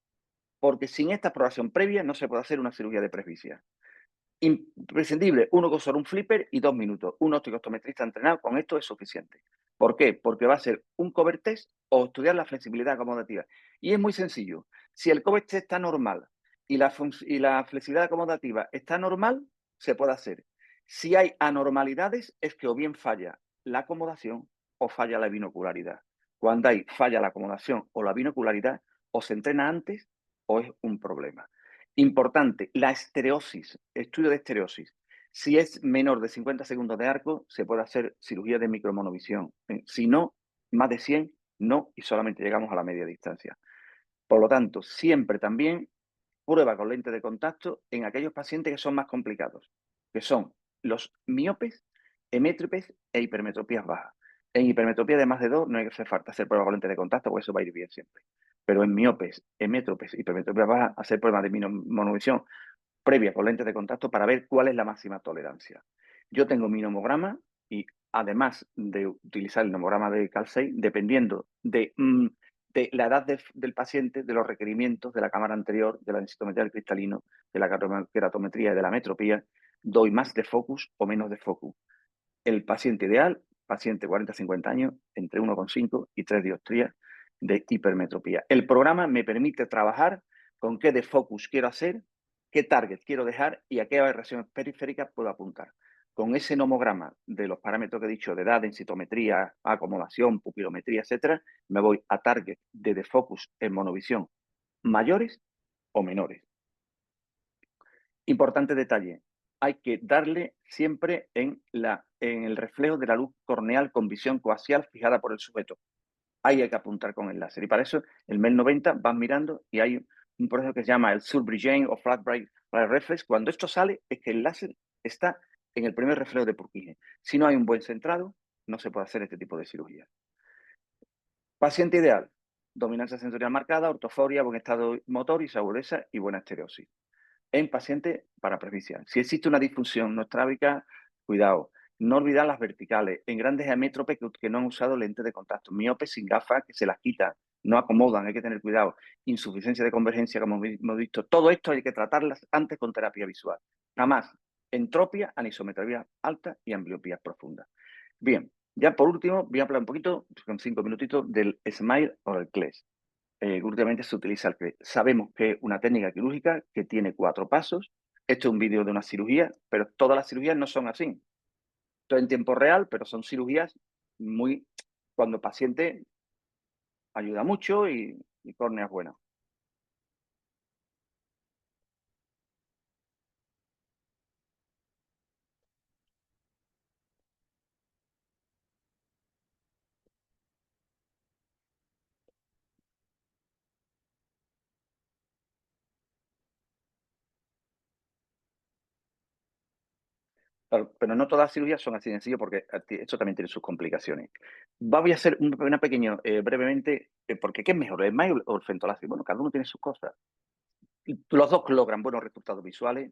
porque sin esta aprobación previa no se puede hacer una cirugía de presbicia. Imprescindible, uno que usar un flipper y 2 minutos. Un óptico optometrista entrenado con esto es suficiente. ¿Por qué? Porque va a ser un cover test o estudiar la flexibilidad acomodativa. Y es muy sencillo. Si el cover test está normal y la flexibilidad acomodativa está normal, se puede hacer. Si hay anormalidades, es que o bien falla la acomodación o falla la binocularidad. Cuando hay falla la acomodación o la binocularidad, o se entrena antes o es un problema. Importante, la estereosis, estudio de estereosis. Si es menor de 50 segundos de arco, se puede hacer cirugía de micromonovisión. Si no, más de 100, no, y solamente llegamos a la media distancia. Por lo tanto, siempre también prueba con lente de contacto en aquellos pacientes que son más complicados, que son los miopes, hemétropes e hipermetropías bajas. En hipermetropía de más de 2 no hay que hacer falta hacer prueba con lente de contacto, porque eso va a ir bien siempre. Pero en miopes, hemétropes, hipermetropías bajas, hacer pruebas de monovisión previa con lentes de contacto para ver cuál es la máxima tolerancia. Yo tengo mi nomograma y además de utilizar el nomograma de Cal6, dependiendo de la edad del paciente, de los requerimientos de la cámara anterior, de la densitometría del cristalino, de la queratometría y de la metropía, doy más de focus o menos de focus. El paciente ideal, paciente 40-50 años, entre 1,5 y 3 dioptrías de hipermetropía. El programa me permite trabajar con qué de focus quiero hacer, qué target quiero dejar y a qué aberraciones periféricas puedo apuntar. Con ese nomograma de los parámetros que he dicho, de edad, densitometría, acomodación, pupilometría, etcétera, me voy a target de defocus en monovisión mayores o menores. Importante detalle, hay que darle siempre en el reflejo de la luz corneal con visión coaxial fijada por el sujeto. Ahí hay que apuntar con el láser. Y para eso, el MEL 90 vas mirando y hay un proceso que se llama el Surbrillane o Flat Bright Reflex. Cuando esto sale, es que el láser está en el primer reflejo de Purkinje. Si no hay un buen centrado, no se puede hacer este tipo de cirugía. Paciente ideal, dominancia sensorial marcada, ortoforia, buen estado motor, isoagudeza y buena estereosis. En pacientes para presbicia. Si existe una disfunción noestrábica, cuidado. No olvidar las verticales. En grandes hemétropes que no han usado lentes de contacto. Miopes sin gafas que se las quitan. No acomodan, hay que tener cuidado. Insuficiencia de convergencia, como hemos visto. Todo esto hay que tratarlas antes con terapia visual. Jamás entropia, anisometría alta y ambliopías profundas. Bien, ya por último, voy a hablar un poquito, con 5 minutitos, del SMILE o el CLES. Últimamente se utiliza el CLES. Sabemos que es una técnica quirúrgica que tiene 4 pasos. Esto es un vídeo de una cirugía, pero todas las cirugías no son así. Esto en tiempo real, pero son cirugías muy... Cuando el paciente ayuda mucho y córnea es buena. Claro, pero no todas las cirugías son así de sencillo porque esto también tiene sus complicaciones. Voy a hacer una pequeña, brevemente, porque ¿qué es mejor, el SMILE o el fentolásico? Bueno, cada uno tiene sus cosas. Los dos logran buenos resultados visuales.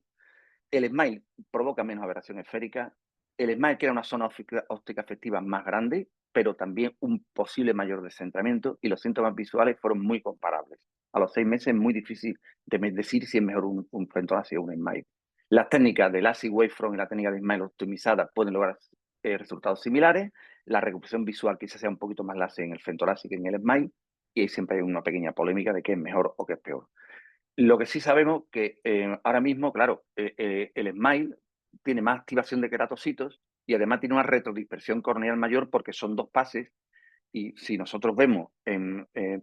El SMILE provoca menos aberración esférica. El SMILE crea una zona óptica efectiva más grande, pero también un posible mayor descentramiento y los síntomas visuales fueron muy comparables. A los 6 meses es muy difícil de decir si es mejor un fentolásico o un SMILE. Las técnicas de LASIK Wavefront y la técnica de SMILE optimizada pueden lograr resultados similares. La recuperación visual quizás sea un poquito más láser en el fentolásico que en el SMILE y siempre hay una pequeña polémica de qué es mejor o qué es peor. Lo que sí sabemos que ahora mismo, claro, el SMILE tiene más activación de queratocitos y además tiene una retrodispersión corneal mayor porque son 2 pases y si nosotros vemos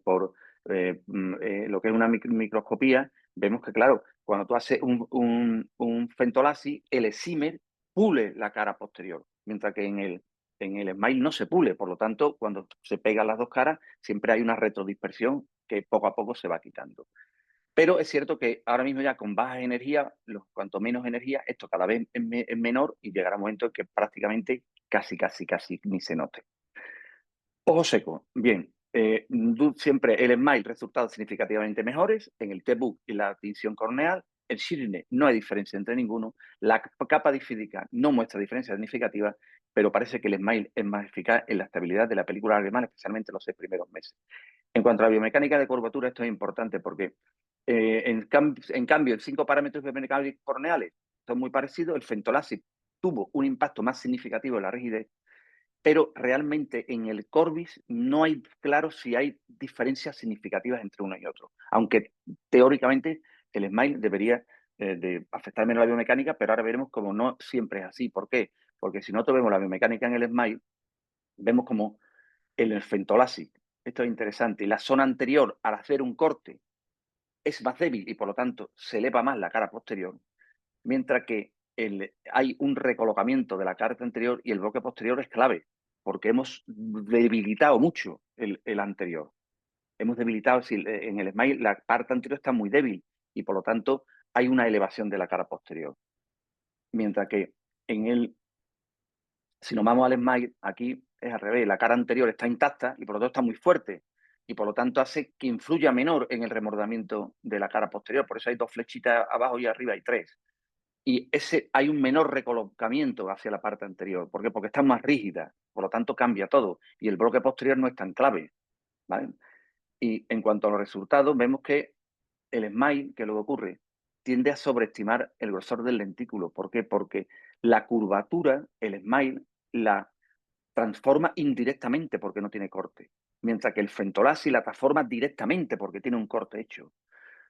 por lo que es una microscopía, vemos que, claro, cuando tú haces un fentolasi, el excimer pule la cara posterior, mientras que en el SMILE no se pule. Por lo tanto, cuando se pegan las 2 caras, siempre hay una retrodispersión que poco a poco se va quitando. Pero es cierto que ahora mismo ya con baja energía, cuanto menos energía, esto cada vez es menor y llegará un momento en que prácticamente casi ni se note. Ojo seco. Bien, siempre el SMILE resultados significativamente mejores en el T-Book y la tinción corneal. El Shirine no hay diferencia entre ninguno. La capa difídica no muestra diferencia significativa, pero parece que el SMILE es más eficaz en la estabilidad de la película alemana, especialmente los 6 primeros meses. En cuanto a la biomecánica de curvatura, esto es importante porque en cambio, en 5 parámetros biomecánicos corneales son muy parecidos. El fentolásico tuvo un impacto más significativo en la rigidez, pero realmente en el Corbis no hay claro si hay diferencias significativas entre uno y otro. Aunque teóricamente el SMILE debería de afectar menos la biomecánica, pero ahora veremos como no siempre es así. ¿Por qué? Porque si nosotros vemos la biomecánica en el SMILE, vemos como en el fentolásico, esto es interesante, la zona anterior al hacer un corte es más débil y por lo tanto se eleva más la cara posterior, mientras que hay un recolocamiento de la carta anterior y el bloque posterior es clave, porque hemos debilitado mucho el anterior. Hemos debilitado, en el SMILE la parte anterior está muy débil y por lo tanto hay una elevación de la cara posterior. Mientras que si nos vamos al SMILE, aquí es al revés, la cara anterior está intacta y por lo tanto está muy fuerte y por lo tanto hace que influya menor en el remordimiento de la cara posterior. Por eso hay 2 flechitas abajo y arriba hay 3. Y hay un menor recolocamiento hacia la parte anterior. ¿Por qué? Porque está más rígida, por lo tanto cambia todo. Y el bloque posterior no es tan clave, ¿vale? Y en cuanto a los resultados, vemos que el SMILE, que luego ocurre, tiende a sobreestimar el grosor del lentículo. ¿Por qué? Porque la curvatura, el SMILE, la transforma indirectamente porque no tiene corte. Mientras que el Fentolasi la transforma directamente porque tiene un corte hecho.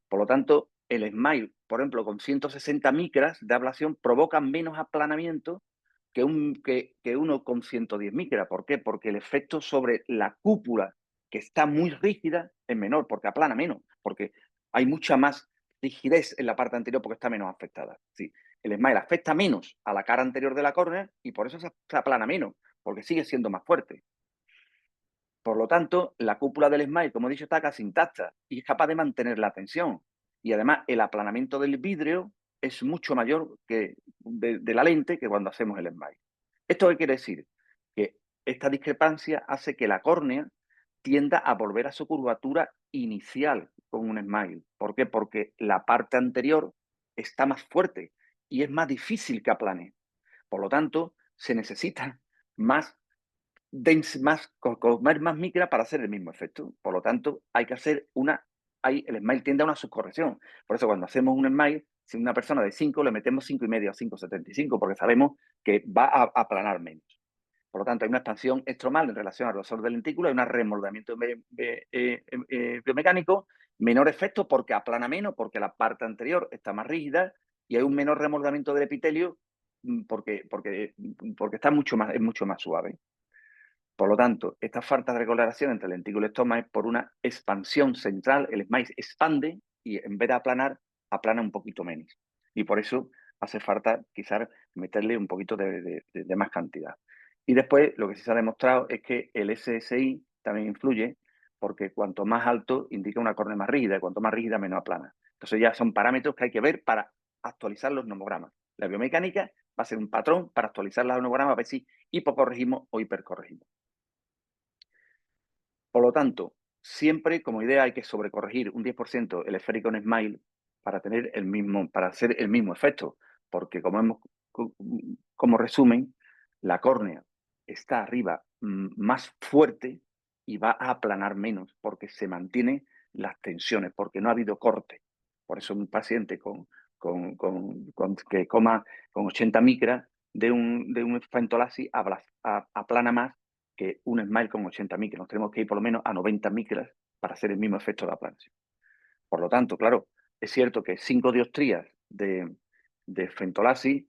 Por lo tanto, el SMILE, por ejemplo, con 160 micras de ablación, provoca menos aplanamiento que uno con 110 micras. ¿Por qué? Porque el efecto sobre la cúpula, que está muy rígida, es menor, porque aplana menos, porque hay mucha más rigidez en la parte anterior porque está menos afectada. Sí, el SMILE afecta menos a la cara anterior de la córnea y por eso se aplana menos, porque sigue siendo más fuerte. Por lo tanto, la cúpula del SMILE, como he dicho, está casi intacta y es capaz de mantener la tensión. Y además, el aplanamiento del vidrio es mucho mayor que de la lente que cuando hacemos el SMILE. ¿Esto qué quiere decir? Que esta discrepancia hace que la córnea tienda a volver a su curvatura inicial con un SMILE. ¿Por qué? Porque la parte anterior está más fuerte y es más difícil que aplane. Por lo tanto, se necesita más comer más micra para hacer el mismo efecto. Por lo tanto, hay que hacer el SMILE tiende a una subcorrección. Por eso cuando hacemos un SMILE, si una persona de 5 le metemos 5,5 o 5,75 porque sabemos que va a aplanar menos. Por lo tanto, hay una expansión estromal en relación al grosor del lentículo, hay un remoldamiento biomecánico, menor efecto porque aplana menos, porque la parte anterior está más rígida y hay un menor remoldamiento del epitelio porque está es mucho más suave. Por lo tanto, esta falta de recoloración entre el lentículo y estoma es por una expansión central. El SMILE expande y en vez de aplanar, aplana un poquito menos. Y por eso hace falta quizás meterle un poquito de más cantidad. Y después lo que sí se ha demostrado es que el SSI también influye porque cuanto más alto indica una córnea más rígida y cuanto más rígida menos aplana. Entonces ya son parámetros que hay que ver para actualizar los nomogramas. La biomecánica va a ser un patrón para actualizar los nomogramas a ver si hipocorregimos o hipercorregimos. Por lo tanto, siempre como idea hay que sobrecorregir un 10% el esférico en SMILE para hacer el mismo efecto, porque como resumen, la córnea está arriba más fuerte y va a aplanar menos porque se mantienen las tensiones, porque no ha habido corte. Por eso un paciente que coma con 80 micras de un Fentolasi aplana más que un SMILE con 80 micras. Nos tenemos que ir por lo menos a 90 micras para hacer el mismo efecto de aplanación. Por lo tanto, claro, es cierto que 5 dioptrías de Fentolasi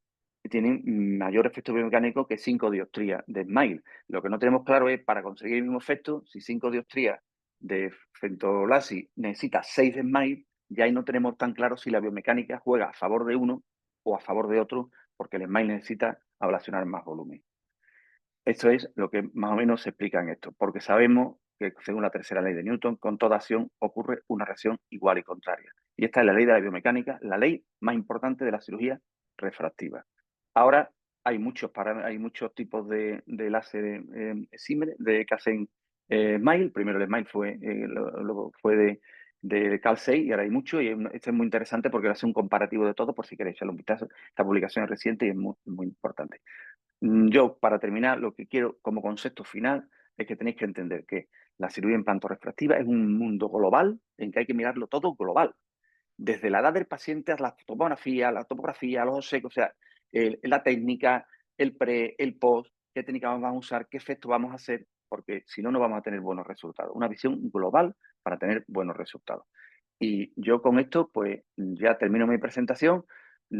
tienen mayor efecto biomecánico que 5 dioptrías de SMILE. Lo que no tenemos claro es, para conseguir el mismo efecto, si 5 dioptrías de Fentolasi necesita 6 de SMILE, ya ahí no tenemos tan claro si la biomecánica juega a favor de uno o a favor de otro, porque el SMILE necesita ablacionar más volumen. Esto es lo que más o menos se explica en esto, porque sabemos que según la tercera ley de Newton, con toda acción ocurre una reacción igual y contraria. Y esta es la ley de la biomecánica, la ley más importante de la cirugía refractiva. Ahora hay muchos tipos de láser que hacen SMILE. Primero el SMILE fue de Carl Zeiss y ahora hay mucho. Y este es muy interesante porque hace un comparativo de todo, por si queréis echarle un vistazo. Esta publicación es reciente y es muy importante. Yo, para terminar, lo que quiero como concepto final es que tenéis que entender que la cirugía implantorefractiva es un mundo global en que hay que mirarlo todo global. Desde la edad del paciente a la tomografía, la topografía, los secos, o sea, la técnica, el pre, el post, qué técnica vamos a usar, qué efecto vamos a hacer, porque si no, no vamos a tener buenos resultados. Una visión global para tener buenos resultados. Y yo con esto, pues ya termino mi presentación.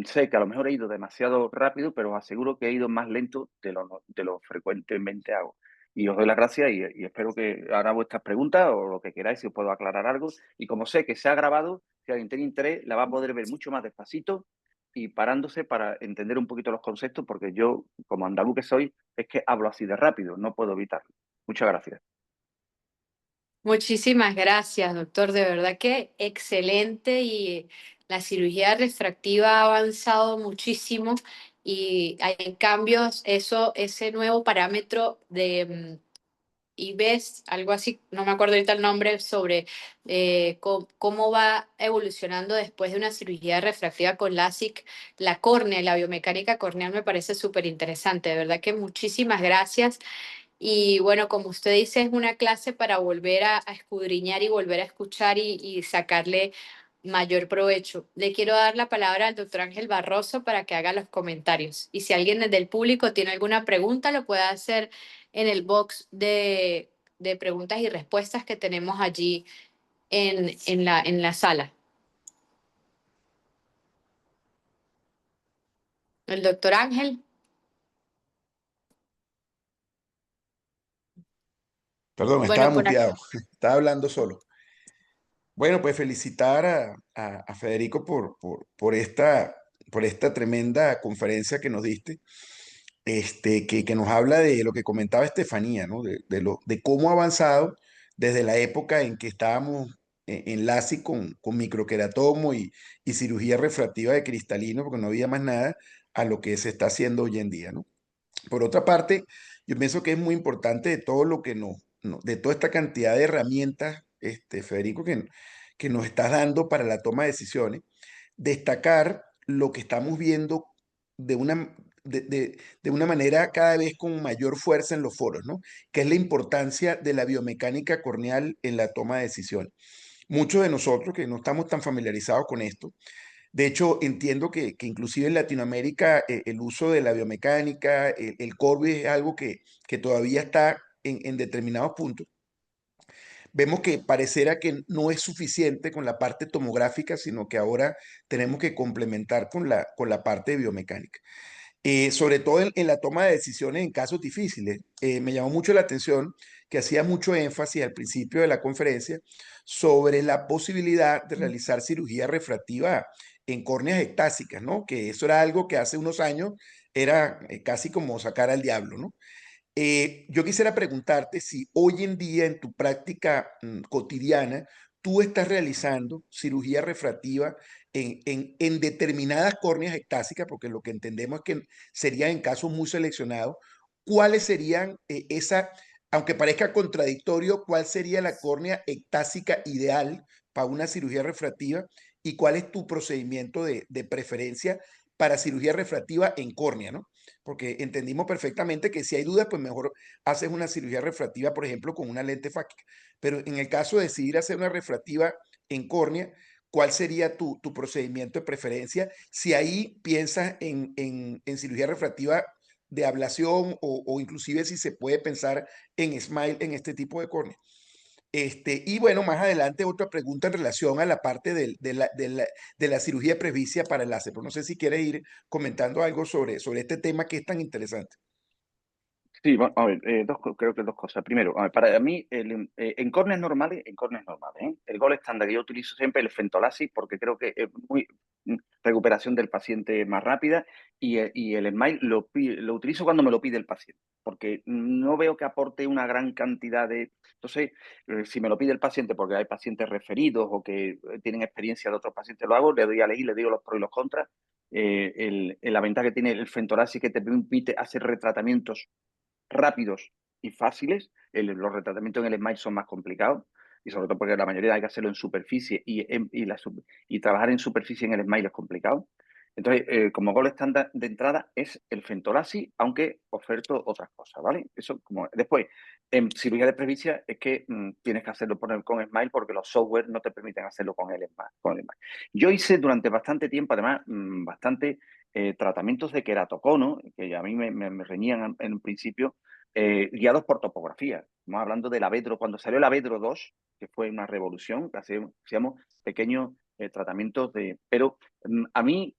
Sé que a lo mejor he ido demasiado rápido, pero os aseguro que he ido más lento de lo frecuentemente hago. Y os doy las gracias y espero que ahora vuestras preguntas o lo que queráis, si os puedo aclarar algo. Y como sé que se ha grabado, si alguien tiene interés, la va a poder ver mucho más despacito y parándose para entender un poquito los conceptos, porque yo, como andaluz que soy, es que hablo así de rápido, no puedo evitarlo. Muchas gracias. Muchísimas gracias, doctor. De verdad que excelente y la cirugía refractiva ha avanzado muchísimo y hay cambios, ese nuevo parámetro de IBES, algo así, no me acuerdo ahorita el nombre, sobre cómo va evolucionando después de una cirugía refractiva con LASIK, la córnea, la biomecánica corneal me parece súper interesante. De verdad que muchísimas gracias. Y bueno, como usted dice, es una clase para volver a escudriñar y volver a escuchar y sacarle mayor provecho. Le quiero dar la palabra al doctor Ángel Barroso para que haga los comentarios. Y si alguien desde el público tiene alguna pregunta, lo puede hacer en el box de preguntas y respuestas que tenemos allí en la sala. El doctor Ángel. Perdón, estaba Bueno, muteado, estaba hablando solo. Bueno, pues felicitar a Federico por esta tremenda conferencia que nos diste, que nos habla de lo que comentaba Estefanía, ¿no? De cómo ha avanzado desde la época en que estábamos en LASIK con microqueratomo y cirugía refractiva de cristalino, porque no había más nada, a lo que se está haciendo hoy en día, ¿no? Por otra parte, yo pienso que es muy importante de todo lo que de toda esta cantidad de herramientas, Federico, que nos estás dando para la toma de decisiones, destacar lo que estamos viendo de de una manera cada vez con mayor fuerza en los foros, ¿no? Que es la importancia de la biomecánica corneal en la toma de decisiones. Muchos de nosotros que no estamos tan familiarizados con esto, de hecho, entiendo que inclusive en Latinoamérica el uso de la biomecánica, el Corby es algo que todavía está en determinados puntos. Vemos que pareciera que no es suficiente con la parte tomográfica, sino que ahora tenemos que complementar con la parte de biomecánica. Sobre todo en la toma de decisiones en casos difíciles. Me llamó mucho la atención que hacía mucho énfasis al principio de la conferencia sobre la posibilidad de realizar cirugía refractiva en córneas ectásicas, ¿no? Que eso era algo que hace unos años era casi como sacar al diablo, ¿no? Yo quisiera preguntarte si hoy en día en tu práctica cotidiana tú estás realizando cirugía refractiva en determinadas córneas ectásicas, porque lo que entendemos es que serían en casos muy seleccionados. ¿Cuáles serían aunque parezca contradictorio, cuál sería la córnea ectásica ideal para una cirugía refractiva y cuál es tu procedimiento de preferencia para cirugía refractiva en córnea, ¿no? Porque entendimos perfectamente que si hay dudas, pues mejor haces una cirugía refractiva, por ejemplo, con una lente fáctica. Pero en el caso de decidir hacer una refractiva en córnea, ¿cuál sería tu procedimiento de preferencia? Si ahí piensas en cirugía refractiva de ablación o inclusive si se puede pensar en SMILE en este tipo de córnea. Y bueno, más adelante otra pregunta en relación a la parte de la cirugía de presbicia para el láser. Pero no sé si quieres ir comentando algo sobre este tema que es tan interesante. Sí, a ver, creo que dos cosas. Primero, a ver, para mí, en córneas normales, el gol estándar que yo utilizo siempre es el fentolasis porque creo que es muy recuperación del paciente más rápida y el SMILE lo utilizo cuando me lo pide el paciente, porque no veo que aporte una gran cantidad de... Entonces, si me lo pide el paciente porque hay pacientes referidos o que tienen experiencia de otros pacientes, lo hago, le doy a elegir, le digo los pros y los contras. La ventaja que tiene el fentolasis que te permite hacer retratamientos rápidos y fáciles. Los retratamientos en el SMILE son más complicados y sobre todo porque la mayoría hay que hacerlo en superficie y trabajar en superficie en el SMILE es complicado. Entonces, como gol estándar de entrada es el fentolasis, aunque oferto otras cosas, ¿vale? Eso como después, en cirugía de presbicia es que tienes que hacerlo con SMILE porque los software no te permiten hacerlo con el SMILE. Yo hice durante bastante tiempo, además, tratamientos de queratocono, que a mí me reñían en un principio, guiados por topografía. Estamos hablando del Avedro, cuando salió el Avedro 2, que fue una revolución, que hacíamos pequeños tratamientos de... Pero a mí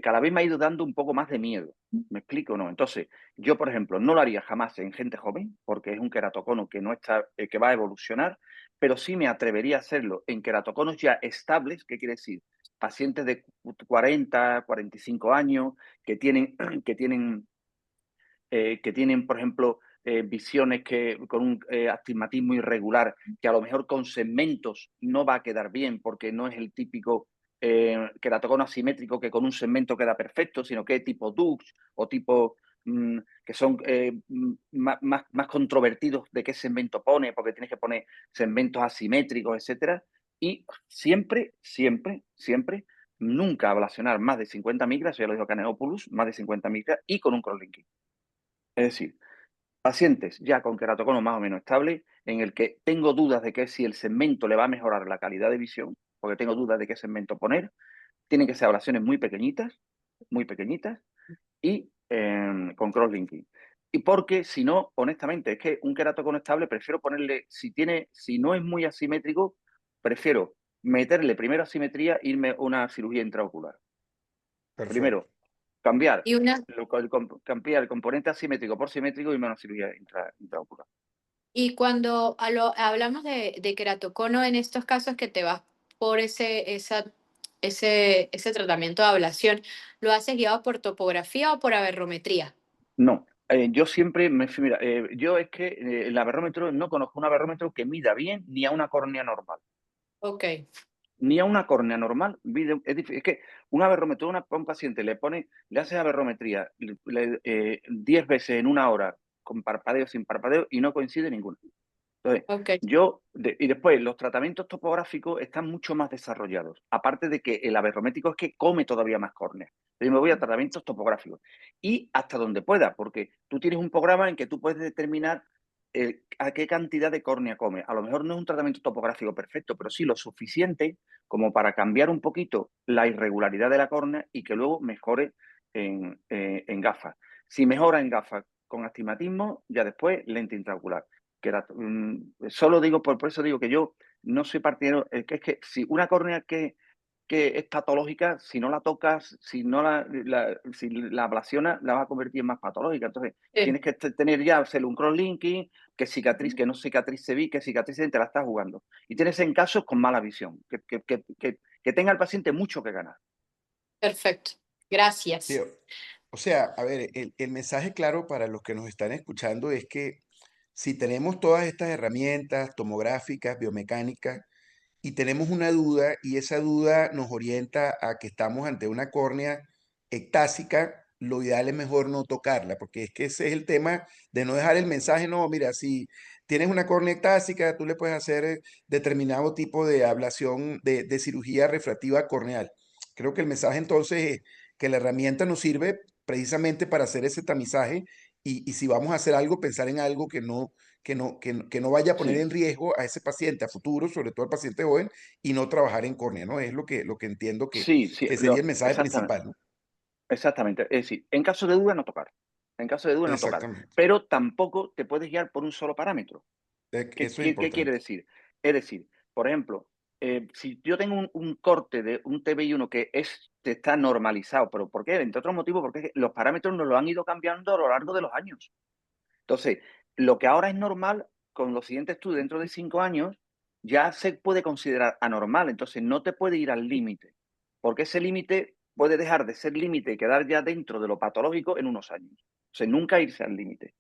cada vez me ha ido dando un poco más de miedo. ¿Me explico o no? Entonces, yo, por ejemplo, no lo haría jamás en gente joven, porque es un queratocono que no está, que va a evolucionar, pero sí me atrevería a hacerlo en queratoconos ya estables, ¿qué quiere decir? pacientes de 40, 45 años que tienen, por ejemplo, visiones con un astigmatismo irregular, que a lo mejor con segmentos no va a quedar bien, porque no es el típico queratocono asimétrico que con un segmento queda perfecto, sino que es tipo Dux o tipo que son más controvertidos de qué segmento pone, porque tienes que poner segmentos asimétricos, etcétera. Y siempre, nunca ablacionar más de 50 micras, ya lo dijo Canelopoulos, más de 50 micras y con un crosslinking. Es decir, pacientes ya con queratocono más o menos estable, en el que tengo dudas de que si el segmento le va a mejorar la calidad de visión, porque tengo dudas de qué segmento poner, tienen que ser ablaciones muy pequeñitas y con crosslinking. Y porque si no, honestamente, es que un queratocono estable prefiero ponerle, si no es muy asimétrico, prefiero meterle primero asimetría e irme a una cirugía intraocular. Perfecto. Primero, cambiar Y una, cambiar el componente asimétrico por simétrico y una cirugía intraocular. y cuando hablamos de queratocono, en estos casos que te vas por ese tratamiento de ablación, ¿lo haces guiado por topografía o por aberrometría? No, yo siempre mira, yo es que el aberrómetro no conozco un aberrómetro que mida bien ni a una córnea normal. Ok, Ni a una córnea normal, es que un aberrómetro a un paciente le hace aberrometría 10 veces en una hora, con parpadeo, sin parpadeo, y no coincide ninguna. Entonces, ok, y después los tratamientos topográficos están mucho más desarrollados. Aparte de que el aberrométrico es que come todavía más córneas. Entonces me voy a tratamientos topográficos. Y hasta donde pueda, porque tú tienes un programa en que tú puedes determinar a qué cantidad de córnea come. A lo mejor no es un tratamiento topográfico perfecto, pero sí lo suficiente como para cambiar un poquito la irregularidad de la córnea y que luego mejore en gafas. Si mejora en gafas con astigmatismo, ya después lente intraocular. Solo digo, por eso digo que yo no soy partidario, es que si una córnea que es patológica, si no la tocas, si la ablacionas, la vas a convertir en más patológica. Entonces, sí, tienes que tener ya, hacer un crosslinking, que cicatriz, que no cicatriz se vi, que cicatriz te la estás jugando. Y tienes en casos con mala visión, que tenga el paciente mucho que ganar. perfecto. Sí, Gracias. o sea, a ver, el mensaje claro para los que nos están escuchando es que si tenemos todas estas herramientas tomográficas, biomecánicas, y tenemos una duda y esa duda nos orienta a que estamos ante una córnea ectásica, lo ideal es mejor no tocarla, porque es que ese es el tema de no dejar el mensaje, no, mira, si tienes una córnea ectásica, tú le puedes hacer determinado tipo de ablación de cirugía refractiva corneal. Creo que el mensaje entonces es que la herramienta nos sirve precisamente para hacer ese tamizaje y si vamos a hacer algo, pensar en algo que no vaya a poner Sí, en riesgo a ese paciente a futuro, sobre todo al paciente joven, y no trabajar en córnea, ¿no? Es lo que entiendo sí, que sería el mensaje exactamente. principal, ¿no? Exactamente. Es decir, en caso de duda, no tocar. En caso de duda, no tocar. Exactamente. Pero tampoco te puedes guiar por un solo parámetro. ¿Qué, Eso es qué quiere importante. decir? Es decir, por ejemplo, si yo tengo un corte de un TBI1 que está normalizado, ¿pero por qué? Entre otros motivos, porque los parámetros nos lo han ido cambiando a lo largo de los años. Entonces, lo que ahora es normal, con los siguientes estudios dentro de 5 años, ya se puede considerar anormal. Entonces, no te puede ir al límite, porque ese límite puede dejar de ser límite y quedar ya dentro de lo patológico en unos años. O sea, nunca irse al límite.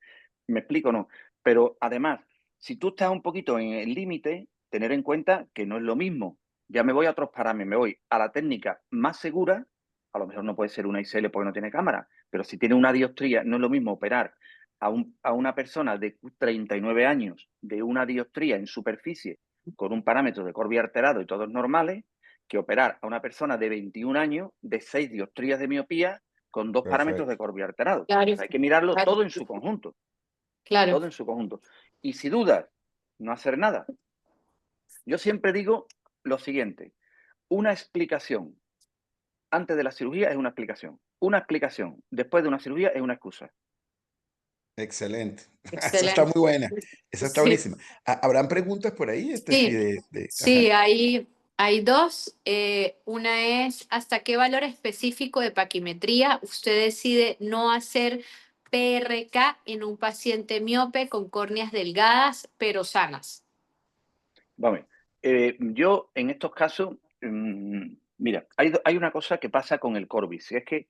¿Me explico o no? Pero además, si tú estás un poquito en el límite, tener en cuenta que no es lo mismo. Ya me voy a otros parámetros, me voy a la técnica más segura, a lo mejor no puede ser una ICL porque no tiene cámara, pero si tiene una dioptría, no es lo mismo operar a una persona de 39 años de una dioptría en superficie con un parámetro de Corby alterado y todos normales, que operar a una persona de 21 años de 6 dioptrías de miopía con 2 parámetros de Perfecto. Corby alterado. Claro, O sea, hay que mirarlo claro, todo en su conjunto. claro. Todo en su conjunto. Y si dudas, no hacer nada. Yo siempre digo lo siguiente, una explicación antes de la cirugía es una explicación. Una explicación después de una cirugía es una excusa. Excelente. Esa está muy Excelente. buena. Esa está Sí, buenísima. ¿Habrán preguntas por ahí? Sí, sí, ajá. sí, hay dos. Una es, ¿hasta qué valor específico de paquimetría usted decide no hacer PRK en un paciente miope con córneas delgadas pero sanas? Vamos, yo en estos casos Mira, hay una cosa que pasa con el Corbis, y es que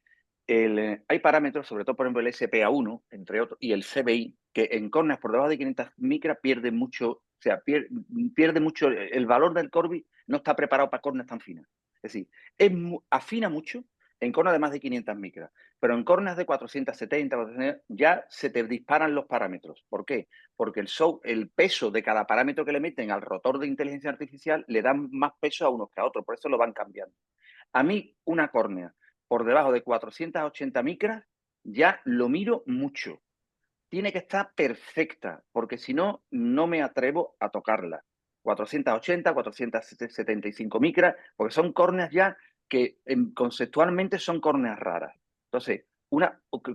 hay parámetros, sobre todo, por ejemplo, el SPA1, entre otros, y el CBI, que en córneas por debajo de 500 micras pierde mucho, o sea, pierde mucho el valor del Corbis, no está preparado para córneas tan finas. Es decir, afina mucho en córneas de más de 500 micras, pero en córneas de 470, 470 ya se te disparan los parámetros. ¿Por qué? Porque el peso de cada parámetro que le meten al rotor de inteligencia artificial le dan más peso a unos que a otros, por eso lo van cambiando. A mí, una córnea por debajo de 480 micras, ya lo miro mucho. Tiene que estar perfecta, porque si no, no me atrevo a tocarla. 480, 475 micras, porque son córneas ya que conceptualmente son córneas raras. Entonces,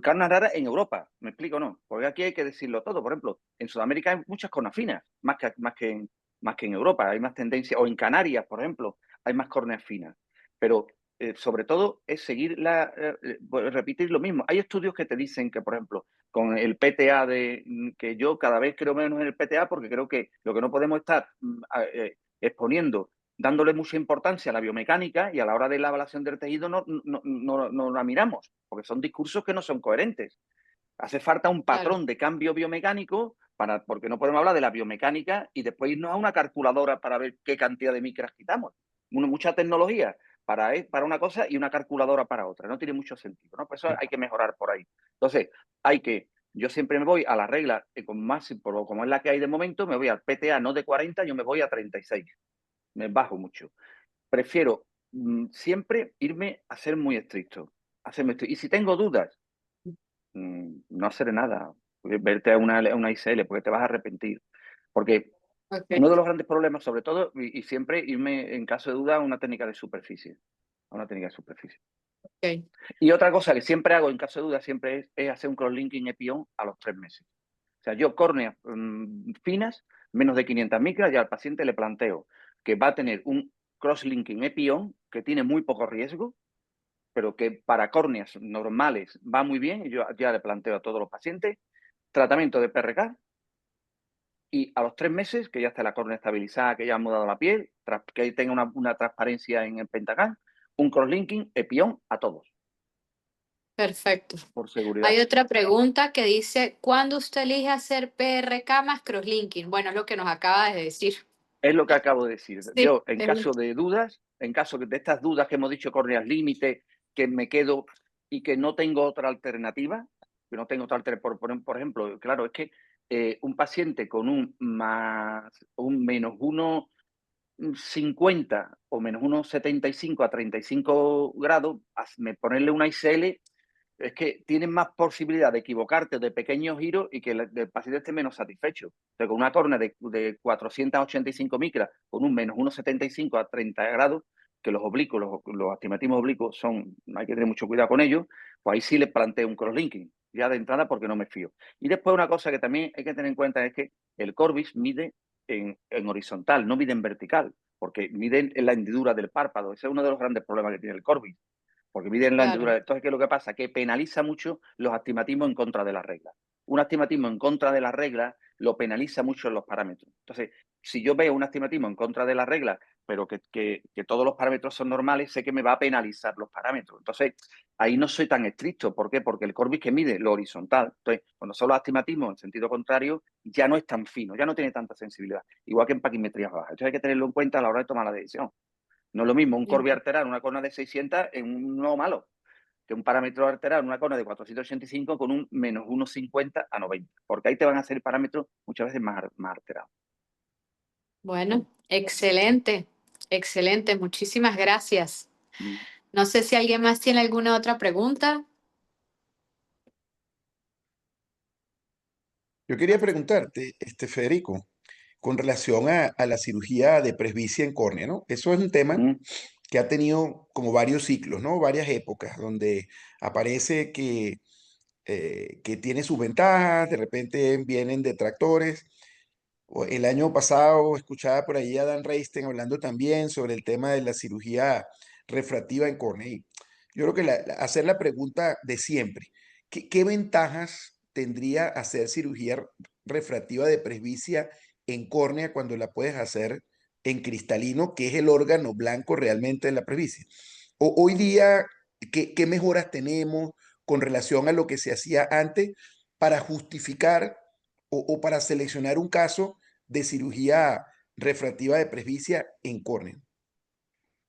córneas raras en Europa, ¿me explico o no? Porque aquí hay que decirlo todo. Por ejemplo, en Sudamérica hay muchas córneas finas, más que en Europa. Hay más tendencia, o en Canarias, por ejemplo, hay más córneas finas. Pero sobre todo es seguir repetir lo mismo. Hay estudios que te dicen que, por ejemplo, con el PTA que yo cada vez creo menos en el PTA porque creo que lo que no podemos estar exponiendo, dándole mucha importancia a la biomecánica y a la hora de la evaluación del tejido no la miramos, porque son discursos que no son coherentes. Hace falta un patrón de cambio biomecánico porque no podemos hablar de la biomecánica y después irnos a una calculadora para ver qué cantidad de micras quitamos. Mucha tecnología para una cosa y una calculadora para otra. No tiene mucho sentido, ¿no? Por eso hay que mejorar por ahí. Entonces, yo siempre me voy a la regla como es la que hay de momento, me voy al PTA no de 40, yo me voy a 36. Me bajo mucho. Prefiero siempre irme a ser muy estricto. Y si tengo dudas, no hacer nada, verte a una ICL, porque te vas a arrepentir. Porque uno de los grandes problemas, sobre todo, y siempre irme, en caso de duda, a una técnica de superficie. A una técnica de superficie. Okay. Y otra cosa que siempre hago, en caso de duda, siempre es hacer un cross-linking EPION a los 3 meses. O sea, yo córneas finas, menos de 500 micras, y al paciente le planteo que va a tener un cross-linking EPION que tiene muy poco riesgo, pero que para córneas normales va muy bien, y yo ya le planteo a todos los pacientes tratamiento de PRK, y a los 3 meses, que ya está la córnea estabilizada, que ya ha mudado la piel, que tenga una transparencia en el Pentagán, un crosslinking EPION a todos. Perfecto. Por seguridad. Hay otra pregunta que dice, ¿cuándo usted elige hacer PRK más crosslinking? Bueno, es lo que nos acaba de decir. Es lo que acabo de decir. Sí, yo, en caso de dudas, en caso de estas dudas que hemos dicho, córneas límite, que me quedo y que no tengo otra alternativa, que no tengo otra alternativa, por ejemplo, claro, es que un paciente con un menos 1,50 o menos 1,75 a 35 grados, ponerle una ICL es que tienes más posibilidad de equivocarte de pequeños giros y que el paciente esté menos satisfecho. Entonces, con una córnea de 485 micras, con un menos 1,75 a 30 grados, que los oblicuos, los astigmatismos oblicuos hay que tener mucho cuidado con ellos, pues ahí sí les planteo un crosslinking, ya de entrada porque no me fío. Y después una cosa que también hay que tener en cuenta es que el Corbis mide en horizontal, no mide en vertical, porque mide en la hendidura del párpado. Ese es uno de los grandes problemas que tiene el Corbis, porque miden la hendidura. Entonces, ¿qué es lo que pasa? Que penaliza mucho los astigmatismos en contra de la regla. Un astigmatismo en contra de la regla lo penaliza mucho en los parámetros. Entonces, si yo veo un astigmatismo en contra de la regla, pero que todos los parámetros son normales, sé que me va a penalizar los parámetros. Entonces, ahí no soy tan estricto. ¿Por qué? Porque el Corbis que mide lo horizontal. Entonces, cuando son los astigmatismos en sentido contrario, ya no es tan fino, ya no tiene tanta sensibilidad. Igual que en paquimetrías bajas. Entonces, hay que tenerlo en cuenta a la hora de tomar la decisión. No es lo mismo un Corbis arterial, una córnea de 600 en un no malo, que un parámetro arterial, una córnea de 485 con un menos 1,50 a 90, porque ahí te van a hacer parámetros muchas veces más alterados. Bueno, excelente, excelente, muchísimas gracias. No sé si alguien más tiene alguna otra pregunta. Yo quería preguntarte, Federico, con relación a la cirugía de presbicia en córnea, ¿no? Eso es un tema que ha tenido como varios ciclos, ¿no? Varias épocas, donde aparece que tiene sus ventajas, de repente vienen detractores. El año pasado escuchaba por ahí a Dan Reisten hablando también sobre el tema de la cirugía refractiva en córnea. Y yo creo que hacer la pregunta de siempre, ¿qué ventajas tendría hacer cirugía refractiva de presbicia en córnea cuando la puedes hacer en cristalino, que es el órgano blanco realmente de la presbicia. Hoy día, ¿qué mejoras tenemos con relación a lo que se hacía antes para justificar o para seleccionar un caso de cirugía refractiva de presbicia en córnea?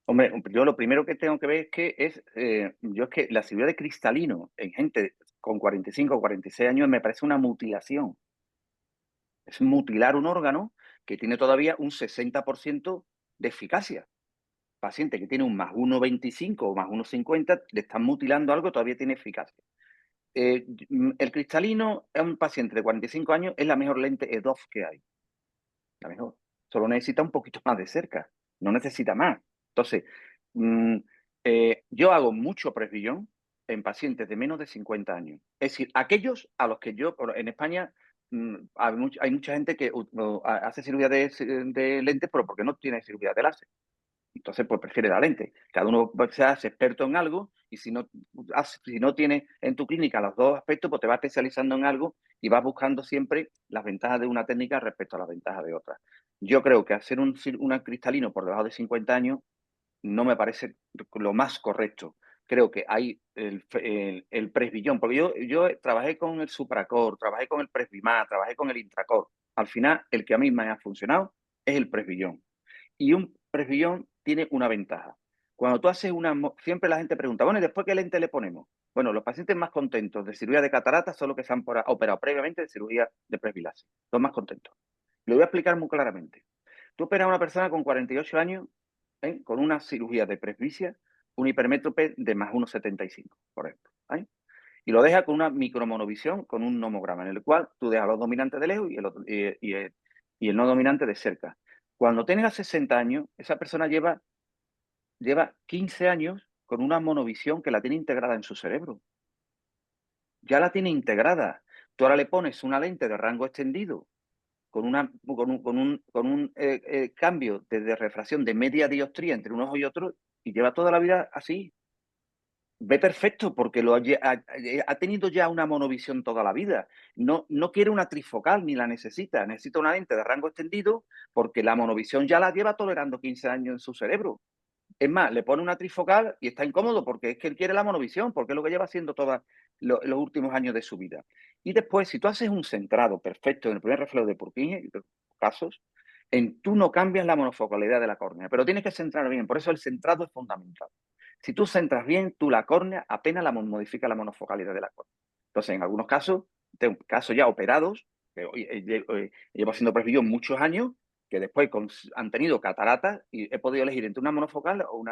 Hombre, yo lo primero que tengo que ver es que la cirugía de cristalino en gente con 45 o 46 años me parece una mutilación. Es mutilar un órgano que tiene todavía un 60% de eficacia. Paciente que tiene un más 1,25 o más 1,50, le están mutilando algo, todavía tiene eficacia. El cristalino es un paciente de 45 años, es la mejor lente EDOF que hay. La mejor. Solo necesita un poquito más de cerca, no necesita más. Entonces, yo hago mucho presbillón en pacientes de menos de 50 años. Es decir, aquellos a los que en España hay mucha gente que hace cirugía de lentes, pero porque no tiene cirugía de láser. Entonces, pues prefiere la lente. Cada uno se hace experto en algo y si no tienes en tu clínica los dos aspectos, pues te vas especializando en algo y vas buscando siempre las ventajas de una técnica respecto a las ventajas de otra. Yo creo que hacer un cristalino por debajo de 50 años no me parece lo más correcto. Creo que hay el presbillón, porque yo trabajé con el Supracor, trabajé con el Presbimar, trabajé con el Intracor. Al final, el que a mí me ha funcionado es el presbillón. Y un presbillón tiene una ventaja. Cuando tú haces siempre la gente pregunta, bueno, ¿y después qué lente le ponemos? Bueno, los pacientes más contentos de cirugía de catarata son los que se han operado previamente de cirugía de presbilasia. Los más contentos. Lo voy a explicar muy claramente. Tú operas a una persona con 48 años con una cirugía de presbicia, un hipermétrope de más 1,75, por ejemplo. Y lo deja con una micromonovisión, con un nomograma, en el cual tú dejas los dominantes de lejos y el no dominante de cerca. Cuando tenga 60 años, esa persona lleva 15 años con una monovisión que la tiene integrada en su cerebro. Ya la tiene integrada. Tú ahora le pones una lente de rango extendido con un cambio de refracción de media dioptría entre un ojo y otro y lleva toda la vida así. Ve perfecto porque ha tenido ya una monovisión toda la vida. No quiere una trifocal ni la necesita. Necesita una lente de rango extendido porque la monovisión ya la lleva tolerando 15 años en su cerebro. Es más, le pone una trifocal y está incómodo porque es que él quiere la monovisión, porque es lo que lleva haciendo todos los últimos años de su vida. Y después, si tú haces un centrado perfecto en el primer reflejo de Purkinje, en casos, tú no cambias la monofocalidad de la córnea, pero tienes que centrar bien. Por eso el centrado es fundamental. Si tú centras bien, la córnea apenas modifica la monofocalidad de la córnea. Entonces, en algunos casos, tengo casos ya operados, que llevo haciendo presbillón muchos años, que después han tenido cataratas y he podido elegir entre una monofocal o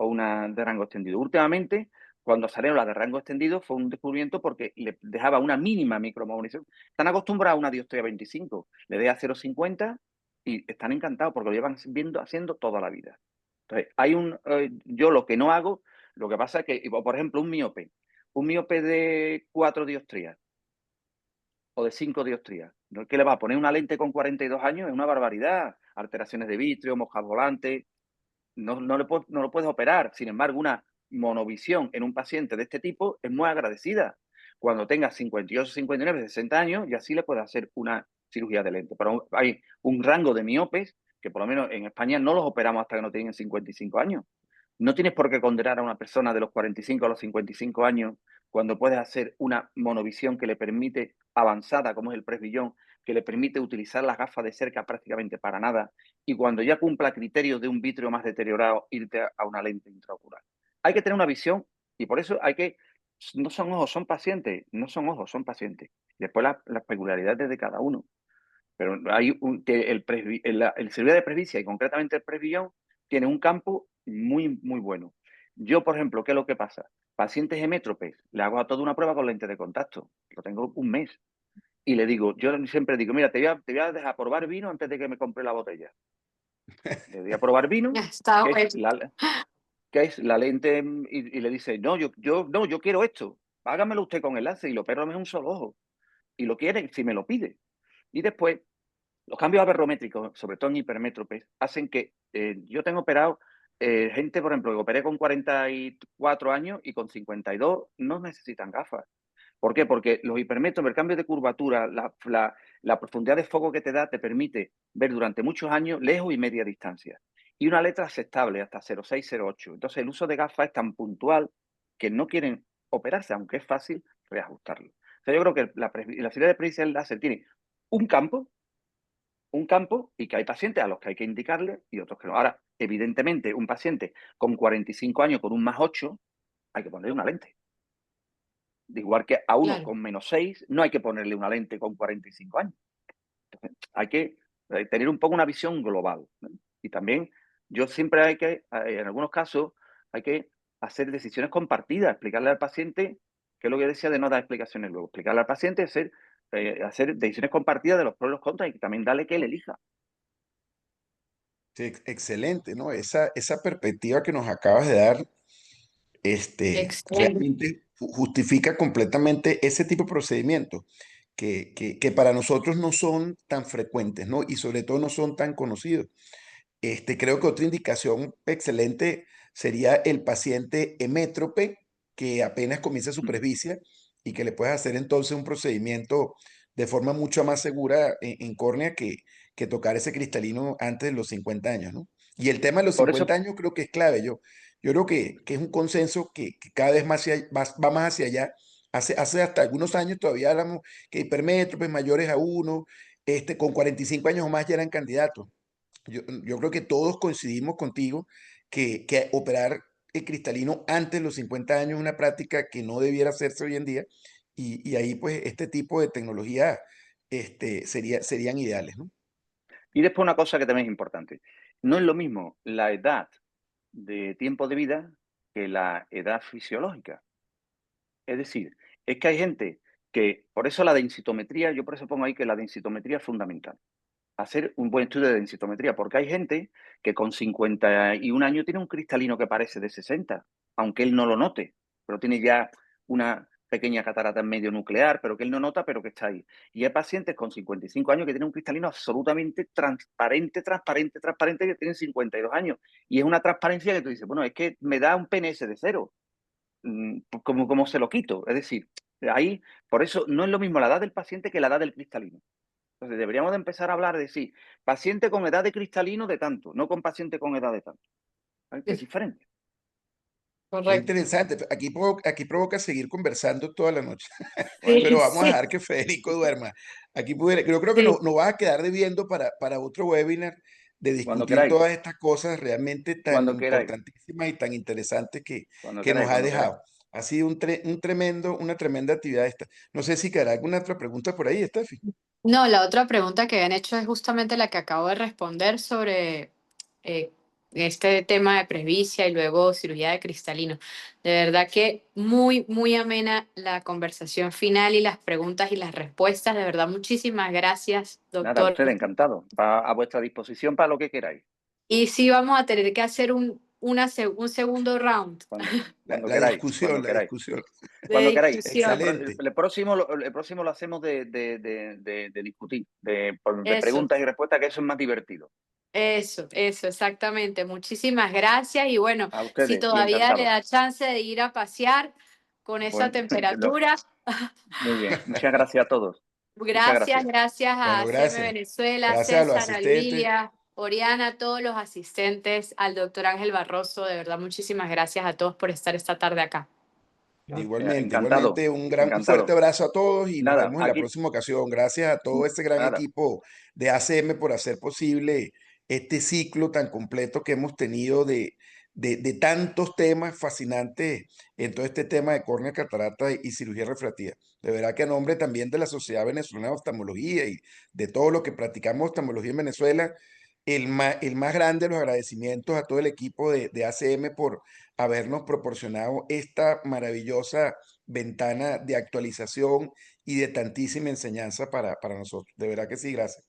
una de rango extendido. Últimamente, cuando salieron las de rango extendido, fue un descubrimiento porque le dejaba una mínima micromovilización. Están acostumbrados a una dioptría 25, le deja 0,50 y están encantados porque lo llevan haciendo toda la vida. Entonces, yo lo que no hago, lo que pasa es que, por ejemplo, un miope de 4 dioptrías o de 5 dioptrías. ¿Qué le va a poner una lente con 42 años? Es una barbaridad. Alteraciones de vitrio, moscas volantes. No lo puedes operar. Sin embargo, una monovisión en un paciente de este tipo es muy agradecida. Cuando tenga 58, 59, 60 años, y así le puedes hacer una cirugía de lente. Pero hay un rango de miopes que por lo menos en España no los operamos hasta que no tienen 55 años. No tienes por qué condenar a una persona de los 45 a los 55 años cuando puedes hacer una monovisión que le permite avanzada, como es el presbillón, que le permite utilizar las gafas de cerca prácticamente para nada, y cuando ya cumpla criterios de un vitrio más deteriorado, irte a una lente intraocular. Hay que tener una visión y por eso no son ojos, son pacientes, no son ojos, son pacientes. Después las peculiaridades de cada uno. Pero hay el cirugía de presbicia y concretamente el presbillón tiene un campo muy, muy bueno. Yo, por ejemplo, ¿qué es lo que pasa? Pacientes hemétropes, le hago a toda una prueba con lente de contacto. Lo tengo un mes. Y le digo, yo siempre digo, mira, te voy a dejar probar vino antes de que me compre la botella. Le voy a probar vino, Está bueno. que es la lente, y le dice, no, yo quiero esto. Hágamelo usted con el láser y lo opero en un solo ojo. Y lo quiere si me lo pide. Y después, los cambios aberrométricos, sobre todo en hipermétropes, hacen que yo tengo operado gente, por ejemplo, que operé con 44 años y con 52 no necesitan gafas. ¿Por qué? Porque los hipermétropes, el cambio de curvatura, la profundidad de foco que te da, te permite ver durante muchos años lejos y media distancia. Y una letra aceptable hasta 0,6, 0,8. Entonces, el uso de gafas es tan puntual que no quieren operarse, aunque es fácil reajustarlo. O sea, yo creo que la cirugía de presbicia láser tiene un campo y que hay pacientes a los que hay que indicarle y otros que no. Ahora, evidentemente, un paciente con 45 años con un +8, hay que ponerle una lente. De igual que a uno Claro. con -6, no hay que ponerle una lente con 45 años. Entonces, hay que tener un poco una visión global, ¿no? Y también, yo siempre hay que, en algunos casos, hay que hacer decisiones compartidas, explicarle al paciente, que es lo que decía de no dar explicaciones luego, explicarle al paciente, hacer decisiones compartidas de los pros y los contras y también darle que él elija. Sí, excelente, ¿no? Esa perspectiva que nos acabas de dar, Excelente. realmente justifica completamente ese tipo de procedimientos que para nosotros no son tan frecuentes, ¿no? Y sobre todo no son tan conocidos. Creo que otra indicación excelente sería el paciente hemétrope que apenas comienza su presbicia y que le puedes hacer entonces un procedimiento de forma mucho más segura en córnea que tocar ese cristalino antes de los 50 años, ¿no? Y el tema de los Por 50 eso, años creo que es clave. Yo creo que es un consenso que cada vez más va más hacia allá. Hace hasta algunos años todavía hablamos que hipermétropes mayores a uno, con 45 años o más ya eran candidatos. Yo creo que todos coincidimos contigo que operar el cristalino antes de los 50 años es una práctica que no debiera hacerse hoy en día y ahí pues este tipo de tecnología serían ideales, ¿no? y después una cosa que también es importante, no es lo mismo la edad de tiempo de vida que la edad fisiológica. Es decir, es que hay gente que, por eso la densitometría, yo por eso pongo ahí que la densitometría es fundamental. Hacer un buen estudio de densitometría, porque hay gente que con 51 años tiene un cristalino que parece de 60, aunque él no lo note, pero tiene ya una pequeña catarata en medio nuclear, pero que él no nota, pero que está ahí. Y hay pacientes con 55 años que tienen un cristalino absolutamente transparente, que tienen 52 años. Y es una transparencia que tú dices, bueno, es que me da un PNS de 0. ¿Cómo se lo quito? Es decir, ahí, por eso no es lo mismo la edad del paciente que la edad del cristalino. Entonces deberíamos de empezar a hablar de sí, paciente con edad de cristalino de tanto, no con paciente con edad de tanto. ¿Vale? Que es diferente. Qué Correcto. interesante. Aquí provoca seguir conversando toda la noche, Sí, pero vamos a sí, dejar que Federico duerma. Yo creo que sí. nos vas a quedar debiendo para otro webinar de Cuando discutir queráis, todas estas cosas realmente tan cuando queráis, importantísimas y tan interesantes cuando que nos queráis, ha cuando queráis. dejado. Ha sido una tremenda actividad esta. No sé si quedará alguna otra pregunta por ahí, Steffi. No, la otra pregunta que habían hecho es justamente la que acabo de responder sobre eh, este tema de presbicia y luego cirugía de cristalino. De verdad que muy, muy amena la conversación final y las preguntas y las respuestas. De verdad, muchísimas gracias, Nada, doctor. usted encantado. Va a vuestra disposición para lo que queráis. Y sí, vamos a tener que hacer un segundo round Cuando La queráis, discusión, cuando la queráis. discusión. de Cuando queráis. discusión. Excelente. El próximo lo hacemos de discutir, de Eso. preguntas y respuestas, que eso es más divertido. Eso, exactamente. Muchísimas gracias. Y bueno, A si ustedes y todavía le encantado. da chance de ir a pasear con esa Bueno, temperatura, muy bien. Muchas gracias a todos. Muchas gracias, gracias. gracias a Bueno, CM gracias. Venezuela, Gracias a los César, a asistentes. Lilia, Oriana, a todos los asistentes, al doctor Ángel Barroso. De verdad, muchísimas gracias a todos por estar esta tarde acá. Igualmente, Encantado. igualmente, un fuerte Encantado. abrazo a todos y nos Nada, vemos en la aquí, próxima ocasión. Gracias a todo este gran nada. equipo de ACM por hacer posible este ciclo tan completo que hemos tenido de tantos temas fascinantes en todo este tema de córnea, catarata y cirugía refractiva. De verdad que a nombre también de la Sociedad Venezolana de Oftalmología y de todo lo que practicamos oftalmología en Venezuela, el más grande de los agradecimientos a todo el equipo de ACM por habernos proporcionado esta maravillosa ventana de actualización y de tantísima enseñanza para nosotros. De verdad que sí, gracias.